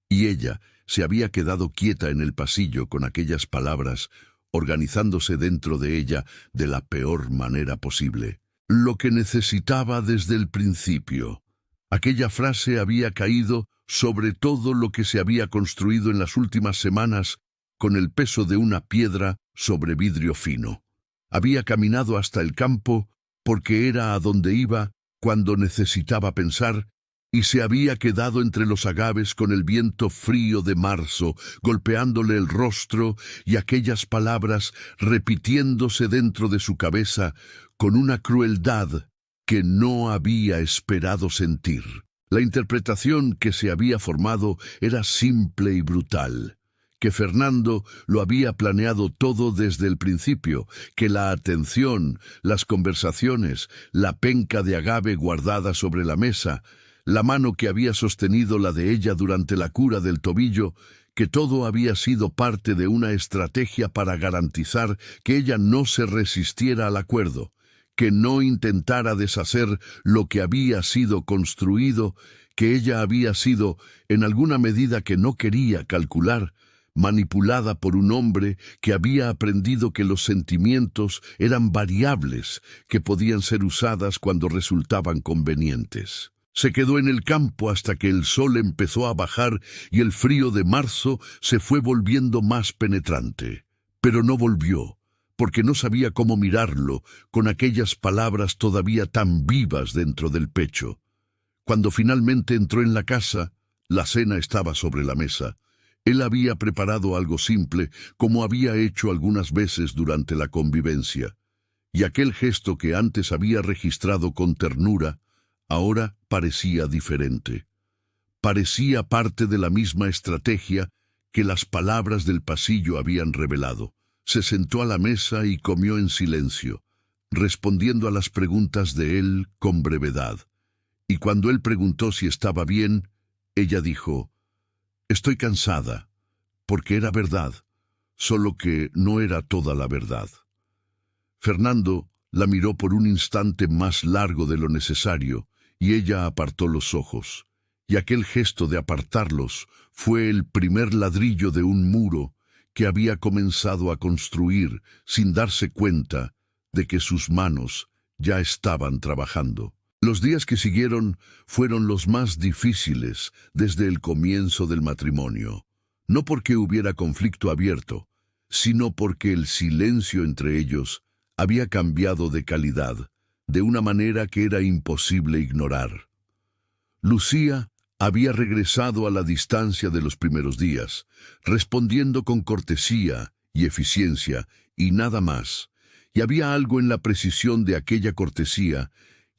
y ella se había quedado quieta en el pasillo con aquellas palabras, organizándose dentro de ella de la peor manera posible. Lo que necesitaba desde el principio. Aquella frase había caído sobre todo lo que se había construido en las últimas semanas con el peso de una piedra sobre vidrio fino. Había caminado hasta el campo porque era a donde iba cuando necesitaba pensar, y se había quedado entre los agaves con el viento frío de marzo, golpeándole el rostro y aquellas palabras repitiéndose dentro de su cabeza con una crueldad que no había esperado sentir. La interpretación que se había formado era simple y brutal. que Fernando lo había planeado todo desde el principio, que la atención, las conversaciones, la penca de agave guardada sobre la mesa, la mano que había sostenido la de ella durante la cura del tobillo, que todo había sido parte de una estrategia para garantizar que ella no se resistiera al acuerdo, que no intentara deshacer lo que había sido construido, que ella había sido, en alguna medida que no quería calcular, manipulada por un hombre que había aprendido que los sentimientos eran variables que podían ser usadas cuando resultaban convenientes. Se quedó en el campo hasta que el sol empezó a bajar y el frío de marzo se fue volviendo más penetrante. Pero no volvió, porque no sabía cómo mirarlo con aquellas palabras todavía tan vivas dentro del pecho. Cuando finalmente entró en la casa, la cena estaba sobre la mesa. Él había preparado algo simple, como había hecho algunas veces durante la convivencia, y aquel gesto que antes había registrado con ternura, ahora parecía diferente. Parecía parte de la misma estrategia que las palabras del pasillo habían revelado. Se sentó a la mesa y comió en silencio, respondiendo a las preguntas de él con brevedad. Y cuando él preguntó si estaba bien, ella dijo: «Estoy cansada», porque era verdad, solo que no era toda la verdad. Fernando la miró por un instante más largo de lo necesario, y ella apartó los ojos, y aquel gesto de apartarlos fue el primer ladrillo de un muro que había comenzado a construir sin darse cuenta de que sus manos ya estaban trabajando. Los días que siguieron fueron los más difíciles desde el comienzo del matrimonio, no porque hubiera conflicto abierto, sino porque el silencio entre ellos había cambiado de calidad, de una manera que era imposible ignorar. Lucía había regresado a la distancia de los primeros días, respondiendo con cortesía y eficiencia y nada más, y había algo en la precisión de aquella cortesía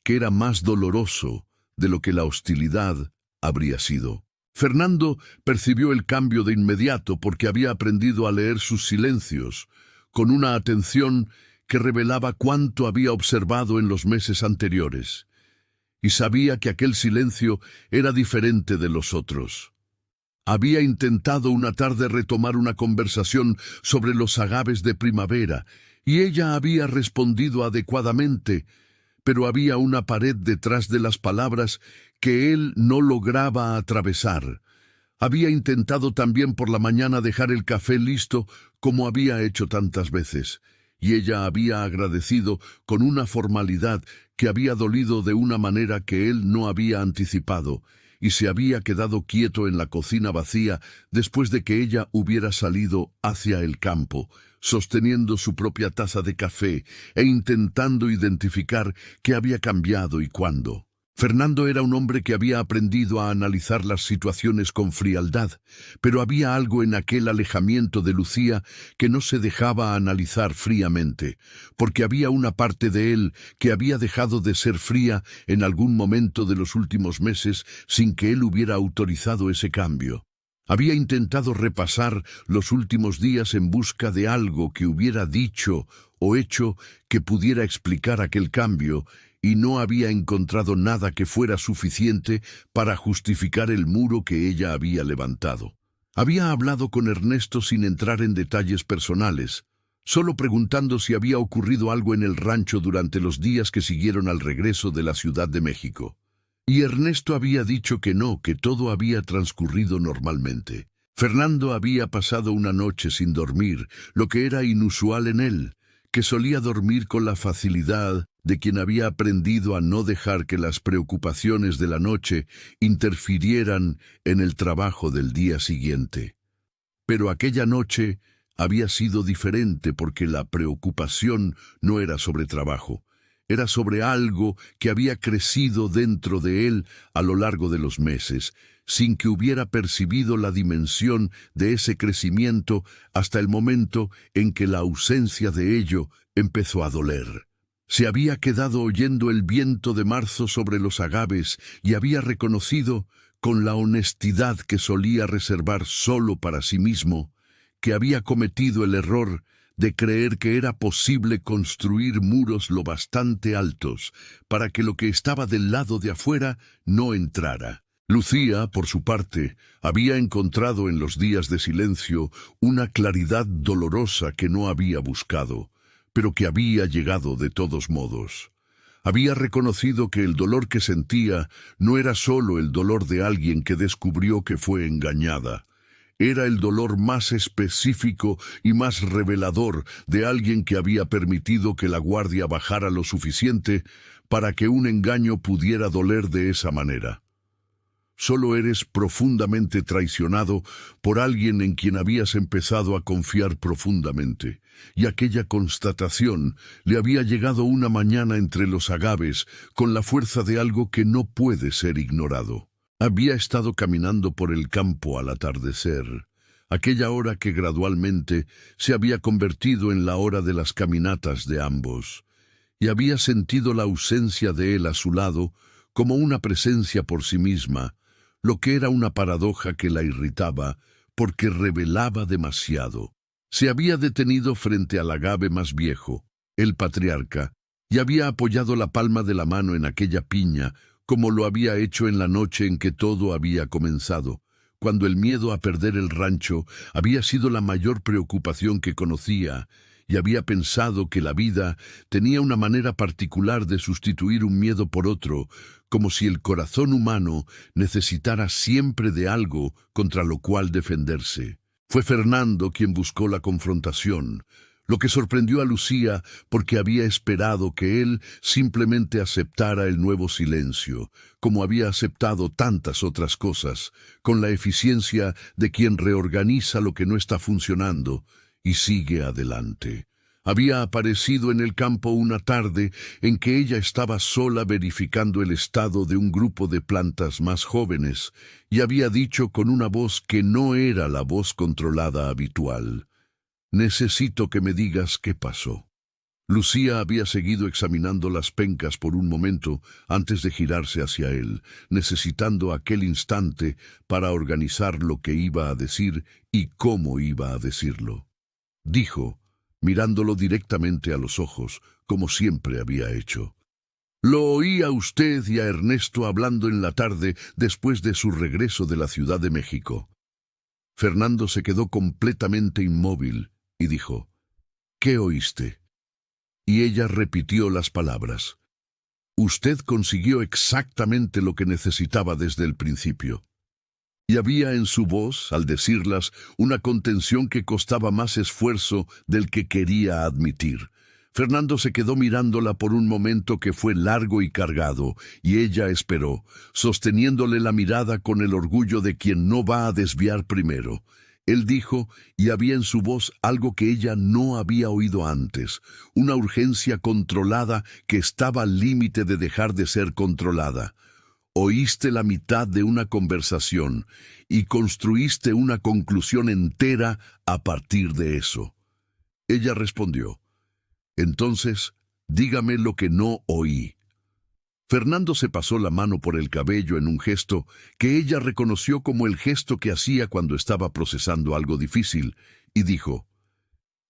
que era más doloroso de lo que la hostilidad habría sido. Fernando percibió el cambio de inmediato porque había aprendido a leer sus silencios, con una atención que revelaba cuánto había observado en los meses anteriores, y sabía que aquel silencio era diferente de los otros. Había intentado una tarde retomar una conversación sobre los agaves de primavera, y ella había respondido adecuadamente, pero había una pared detrás de las palabras que él no lograba atravesar. Había intentado también por la mañana dejar el café listo como había hecho tantas veces, y ella había agradecido con una formalidad que había dolido de una manera que él no había anticipado, y se había quedado quieto en la cocina vacía después de que ella hubiera salido hacia el campo, sosteniendo su propia taza de café e intentando identificar qué había cambiado y cuándo. Fernando era un hombre que había aprendido a analizar las situaciones con frialdad, pero había algo en aquel alejamiento de Lucía que no se dejaba analizar fríamente, porque había una parte de él que había dejado de ser fría en algún momento de los últimos meses sin que él hubiera autorizado ese cambio. Había intentado repasar los últimos días en busca de algo que hubiera dicho o hecho que pudiera explicar aquel cambio, y no había encontrado nada que fuera suficiente para justificar el muro que ella había levantado. Había hablado con Ernesto sin entrar en detalles personales, solo preguntando si había ocurrido algo en el rancho durante los días que siguieron al regreso de la Ciudad de México. Y Ernesto había dicho que no, que todo había transcurrido normalmente. Fernando había pasado una noche sin dormir, lo que era inusual en él, que solía dormir con la facilidad de quien había aprendido a no dejar que las preocupaciones de la noche interfirieran en el trabajo del día siguiente. Pero aquella noche había sido diferente porque la preocupación no era sobre trabajo. Era sobre algo que había crecido dentro de él a lo largo de los meses, sin que hubiera percibido la dimensión de ese crecimiento hasta el momento en que la ausencia de ello empezó a doler. Se había quedado oyendo el viento de marzo sobre los agaves y había reconocido, con la honestidad que solía reservar solo para sí mismo, que había cometido el error de creer que era posible construir muros lo bastante altos para que lo que estaba del lado de afuera no entrara. Lucía, por su parte, había encontrado en los días de silencio una claridad dolorosa que no había buscado, pero que había llegado de todos modos. Había reconocido que el dolor que sentía no era solo el dolor de alguien que descubrió que fue engañada. Era el dolor más específico y más revelador de alguien que había permitido que la guardia bajara lo suficiente para que un engaño pudiera doler de esa manera. Solo eres profundamente traicionado por alguien en quien habías empezado a confiar profundamente, y aquella constatación le había llegado una mañana entre los agaves con la fuerza de algo que no puede ser ignorado. Había estado caminando por el campo al atardecer, aquella hora que gradualmente se había convertido en la hora de las caminatas de ambos, y había sentido la ausencia de él a su lado como una presencia por sí misma, lo que era una paradoja que la irritaba porque revelaba demasiado. Se había detenido frente al agave más viejo, el patriarca, y había apoyado la palma de la mano en aquella piña, como lo había hecho en la noche en que todo había comenzado, cuando el miedo a perder el rancho había sido la mayor preocupación que conocía, y había pensado que la vida tenía una manera particular de sustituir un miedo por otro, como si el corazón humano necesitara siempre de algo contra lo cual defenderse. Fue Fernando quien buscó la confrontación, lo que sorprendió a Lucía porque había esperado que él simplemente aceptara el nuevo silencio, como había aceptado tantas otras cosas, con la eficiencia de quien reorganiza lo que no está funcionando y sigue adelante. Había aparecido en el campo una tarde en que ella estaba sola verificando el estado de un grupo de plantas más jóvenes y había dicho con una voz que no era la voz controlada habitual: «Necesito que me digas qué pasó». Lucía había seguido examinando las pencas por un momento antes de girarse hacia él, necesitando aquel instante para organizar lo que iba a decir y cómo iba a decirlo. Dijo, mirándolo directamente a los ojos, como siempre había hecho: «Lo oí a usted y a Ernesto hablando en la tarde después de su regreso de la Ciudad de México». Fernando se quedó completamente inmóvil y dijo: «¿Qué oíste?». Y ella repitió las palabras: «Usted consiguió exactamente lo que necesitaba desde el principio». Y había en su voz, al decirlas, una contención que costaba más esfuerzo del que quería admitir. Fernando se quedó mirándola por un momento que fue largo y cargado, y ella esperó, sosteniéndole la mirada con el orgullo de quien no va a desviar primero. Él dijo, y había en su voz algo que ella no había oído antes, una urgencia controlada que estaba al límite de dejar de ser controlada: «Oíste la mitad de una conversación y construiste una conclusión entera a partir de eso». Ella respondió: «Entonces, dígame lo que no oí». Fernando se pasó la mano por el cabello en un gesto que ella reconoció como el gesto que hacía cuando estaba procesando algo difícil, y dijo: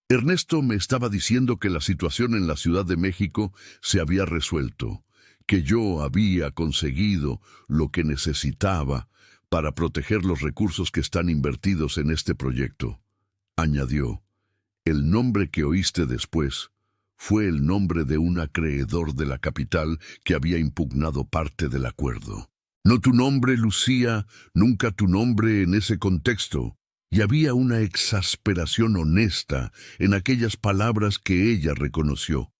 «Ernesto me estaba diciendo que la situación en la Ciudad de México se había resuelto, que yo había conseguido lo que necesitaba para proteger los recursos que están invertidos en este proyecto». Añadió: «El nombre que oíste después fue el nombre de un acreedor de la capital que había impugnado parte del acuerdo. No tu nombre, Lucía, nunca tu nombre en ese contexto». Y había una exasperación honesta en aquellas palabras que ella reconoció.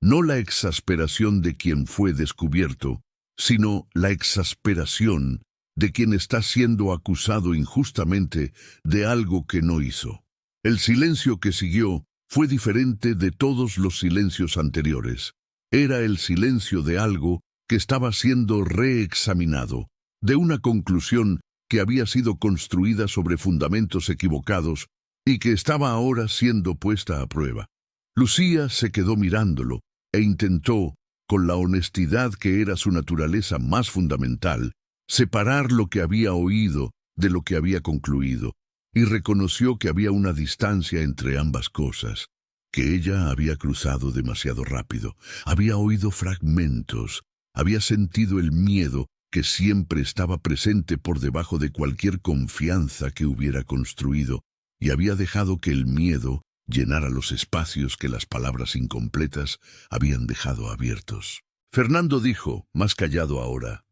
No la exasperación de quien fue descubierto, sino la exasperación de quien está siendo acusado injustamente de algo que no hizo. El silencio que siguió fue diferente de todos los silencios anteriores. Era el silencio de algo que estaba siendo reexaminado, de una conclusión que había sido construida sobre fundamentos equivocados y que estaba ahora siendo puesta a prueba. Lucía se quedó mirándolo e intentó, con la honestidad que era su naturaleza más fundamental, separar lo que había oído de lo que había concluido. y reconoció que había una distancia entre ambas cosas, que ella había cruzado demasiado rápido, había oído fragmentos, había sentido el miedo que siempre estaba presente por debajo de cualquier confianza que hubiera construido, y había dejado que el miedo llenara los espacios que las palabras incompletas habían dejado abiertos. Fernando dijo, más callado ahora: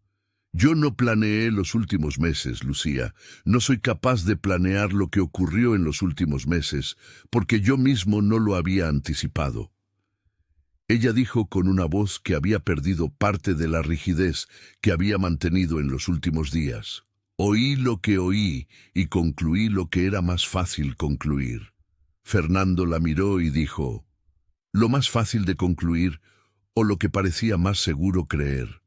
«Yo no planeé los últimos meses, Lucía. No soy capaz de planear lo que ocurrió en los últimos meses, porque yo mismo no lo había anticipado». Ella dijo con una voz que había perdido parte de la rigidez que había mantenido en los últimos días: «Oí lo que oí y concluí lo que era más fácil concluir». Fernando la miró y dijo: «¿Lo más fácil de concluir o lo que parecía más seguro creer?».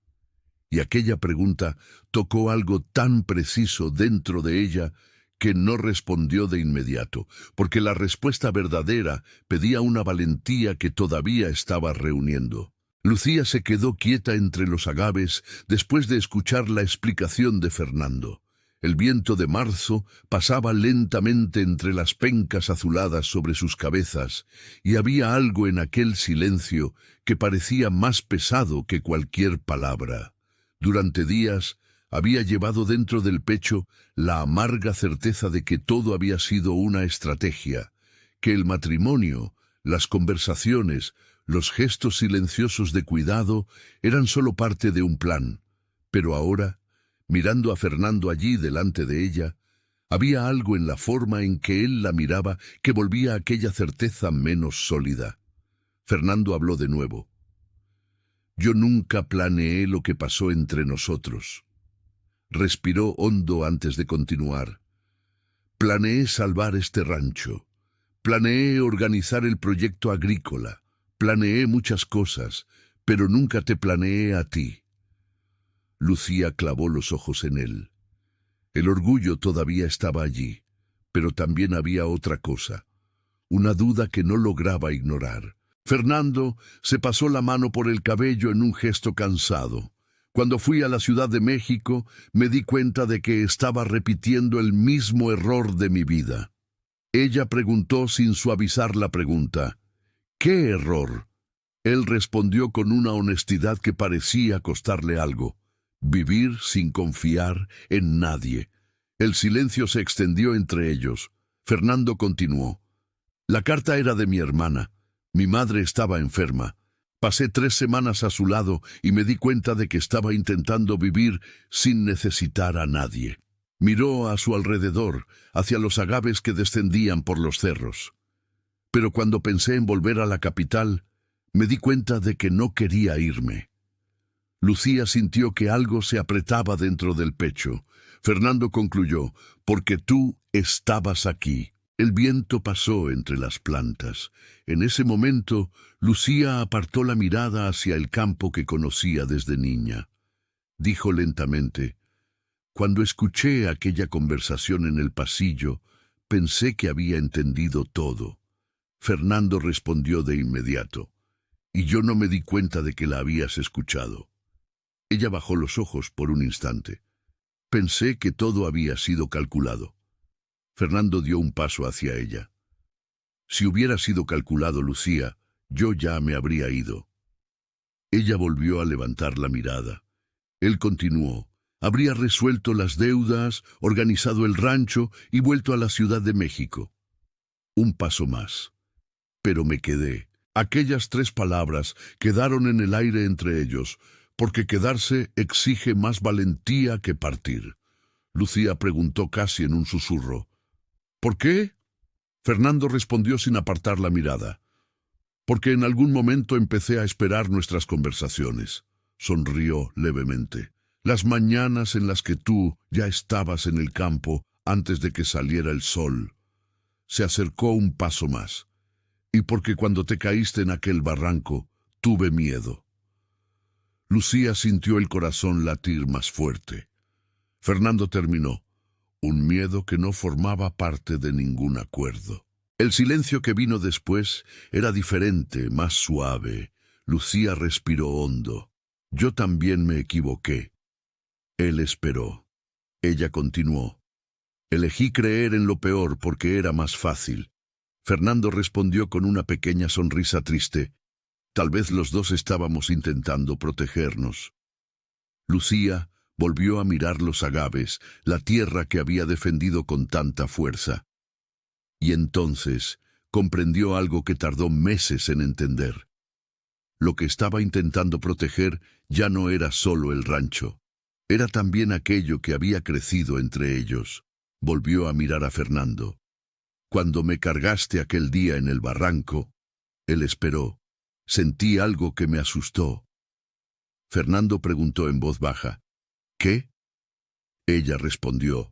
Y aquella pregunta tocó algo tan preciso dentro de ella que no respondió de inmediato, porque la respuesta verdadera pedía una valentía que todavía estaba reuniendo. Lucía se quedó quieta entre los agaves después de escuchar la explicación de Fernando. El viento de marzo pasaba lentamente entre las pencas azuladas sobre sus cabezas, y había algo en aquel silencio que parecía más pesado que cualquier palabra. Durante días había llevado dentro del pecho la amarga certeza de que todo había sido una estrategia, que el matrimonio, las conversaciones, los gestos silenciosos de cuidado eran solo parte de un plan. Pero ahora, mirando a Fernando allí delante de ella, había algo en la forma en que él la miraba que volvía aquella certeza menos sólida. Fernando habló de nuevo. «Yo nunca planeé lo que pasó entre nosotros». Respiró hondo antes de continuar. «Planeé salvar este rancho. Planeé organizar el proyecto agrícola. Planeé muchas cosas, pero nunca te planeé a ti». Lucía clavó los ojos en él. El orgullo todavía estaba allí, pero también había otra cosa, una duda que no lograba ignorar. Fernando se pasó la mano por el cabello en un gesto cansado. «Cuando fui a la Ciudad de México, me di cuenta de que estaba repitiendo el mismo error de mi vida». Ella preguntó sin suavizar la pregunta: «¿Qué error?». Él respondió con una honestidad que parecía costarle algo: «Vivir sin confiar en nadie». El silencio se extendió entre ellos. Fernando continuó: «La carta era de mi hermana. Mi madre estaba enferma. Pasé 3 semanas a su lado y me di cuenta de que estaba intentando vivir sin necesitar a nadie». Miró a su alrededor, hacia los agaves que descendían por los cerros. «Pero cuando pensé en volver a la capital, me di cuenta de que no quería irme». Lucía sintió que algo se apretaba dentro del pecho. Fernando concluyó: «Porque tú estabas aquí». El viento pasó entre las plantas. En ese momento, Lucía apartó la mirada hacia el campo que conocía desde niña. Dijo lentamente: «Cuando escuché aquella conversación en el pasillo, pensé que había entendido todo». Fernando respondió de inmediato: «Y yo no me di cuenta de que la habías escuchado». Ella bajó los ojos por un instante. «Pensé que todo había sido calculado». Fernando dio un paso hacia ella. «Si hubiera sido calculado, Lucía, yo ya me habría ido». Ella volvió a levantar la mirada. Él continuó: «Habría resuelto las deudas, organizado el rancho y vuelto a la Ciudad de México». Un paso más. Pero me quedé. Aquellas 3 palabras quedaron en el aire entre ellos, porque quedarse exige más valentía que partir. Lucía preguntó casi en un susurro: «¿Por qué?». Fernando respondió sin apartar la mirada: «Porque en algún momento empecé a esperar nuestras conversaciones». Sonrió levemente. «Las mañanas en las que tú ya estabas en el campo antes de que saliera el sol». Se acercó un paso más. «Y porque cuando te caíste en aquel barranco, tuve miedo». Lucía sintió el corazón latir más fuerte. Fernando terminó: «Un miedo que no formaba parte de ningún acuerdo». El silencio que vino después era diferente, más suave. Lucía respiró hondo. «Yo también me equivoqué». Él esperó. Ella continuó: Elegí creer en lo peor porque era más fácil. Fernando respondió con una pequeña sonrisa triste. Tal vez los dos estábamos intentando protegernos. Lucía volvió a mirar los agaves, la tierra que había defendido con tanta fuerza. Y entonces comprendió algo que tardó meses en entender. Lo que estaba intentando proteger ya no era solo el rancho. Era también aquello que había crecido entre ellos. Volvió a mirar a Fernando. Cuando me cargaste aquel día en el barranco, él esperó. Sentí algo que me asustó. Fernando preguntó en voz baja, ¿qué? Ella respondió,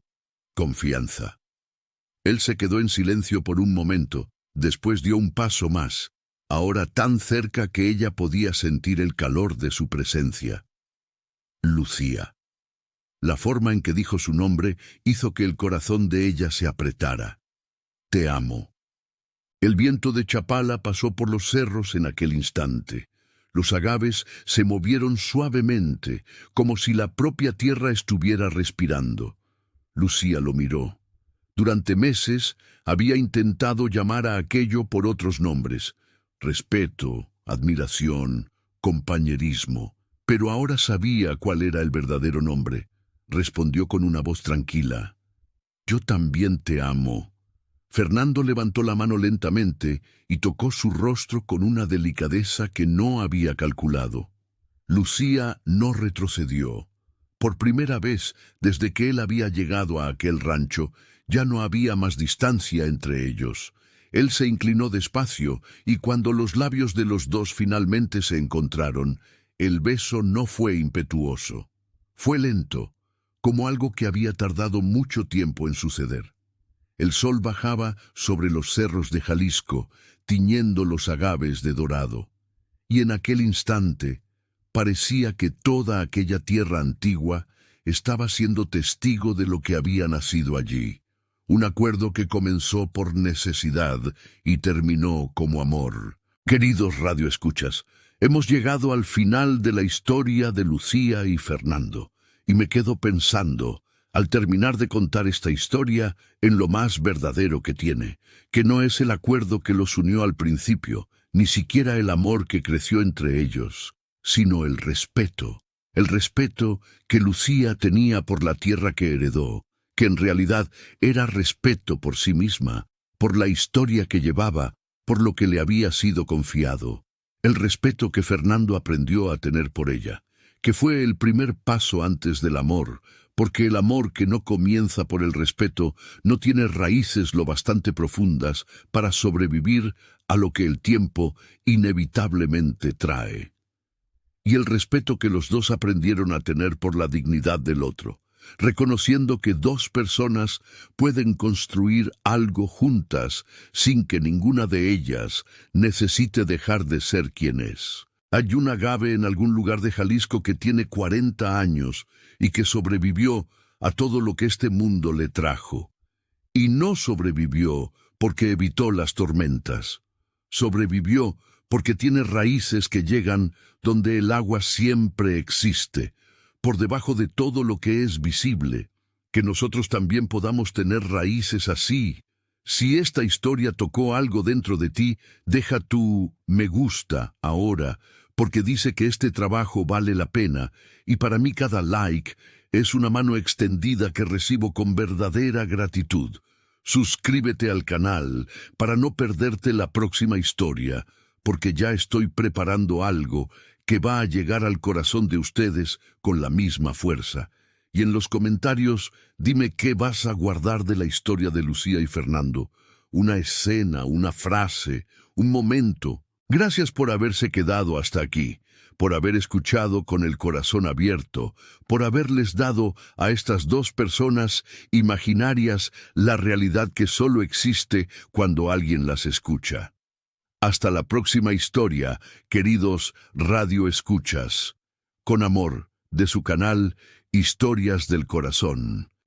confianza. Él se quedó en silencio por un momento, después dio un paso más, ahora tan cerca que ella podía sentir el calor de su presencia. Lucía. La forma en que dijo su nombre hizo que el corazón de ella se apretara. Te amo. El viento de Chapala pasó por los cerros en aquel instante. Los agaves se movieron suavemente, como si la propia tierra estuviera respirando. Lucía lo miró. Durante meses había intentado llamar a aquello por otros nombres: respeto, admiración, compañerismo. Pero ahora sabía cuál era el verdadero nombre. Respondió con una voz tranquila. Yo también te amo. Fernando levantó la mano lentamente y tocó su rostro con una delicadeza que no había calculado. Lucía no retrocedió. Por primera vez, desde que él había llegado a aquel rancho, ya no había más distancia entre ellos. Él se inclinó despacio, y cuando los labios de los dos finalmente se encontraron, el beso no fue impetuoso. Fue lento, como algo que había tardado mucho tiempo en suceder. El sol bajaba sobre los cerros de Jalisco, tiñendo los agaves de dorado. Y en aquel instante, parecía que toda aquella tierra antigua estaba siendo testigo de lo que había nacido allí. Un acuerdo que comenzó por necesidad y terminó como amor. Queridos radioescuchas, hemos llegado al final de la historia de Lucía y Fernando, y me quedo pensando, al terminar de contar esta historia, en lo más verdadero que tiene, que no es el acuerdo que los unió al principio, ni siquiera el amor que creció entre ellos, sino el respeto que Lucía tenía por la tierra que heredó, que en realidad era respeto por sí misma, por la historia que llevaba, por lo que le había sido confiado, el respeto que Fernando aprendió a tener por ella, que fue el primer paso antes del amor, porque el amor que no comienza por el respeto no tiene raíces lo bastante profundas para sobrevivir a lo que el tiempo inevitablemente trae. Y el respeto que los dos aprendieron a tener por la dignidad del otro, reconociendo que dos personas pueden construir algo juntas sin que ninguna de ellas necesite dejar de ser quien es. Hay un agave en algún lugar de Jalisco que tiene 40 años y que sobrevivió a todo lo que este mundo le trajo. Y no sobrevivió porque evitó las tormentas. Sobrevivió porque tiene raíces que llegan donde el agua siempre existe, por debajo de todo lo que es visible. Que nosotros también podamos tener raíces así. Si esta historia tocó algo dentro de ti, deja tu me gusta ahora, porque dice que este trabajo vale la pena, y para mí cada like es una mano extendida que recibo con verdadera gratitud. Suscríbete al canal para no perderte la próxima historia, porque ya estoy preparando algo que va a llegar al corazón de ustedes con la misma fuerza. Y en los comentarios, dime qué vas a guardar de la historia de Lucía y Fernando. Una escena, una frase, un momento. Gracias por haberse quedado hasta aquí, por haber escuchado con el corazón abierto, por haberles dado a estas dos personas imaginarias la realidad que solo existe cuando alguien las escucha. Hasta la próxima historia, queridos radioescuchas. Con amor, de su canal Historias del Corazón.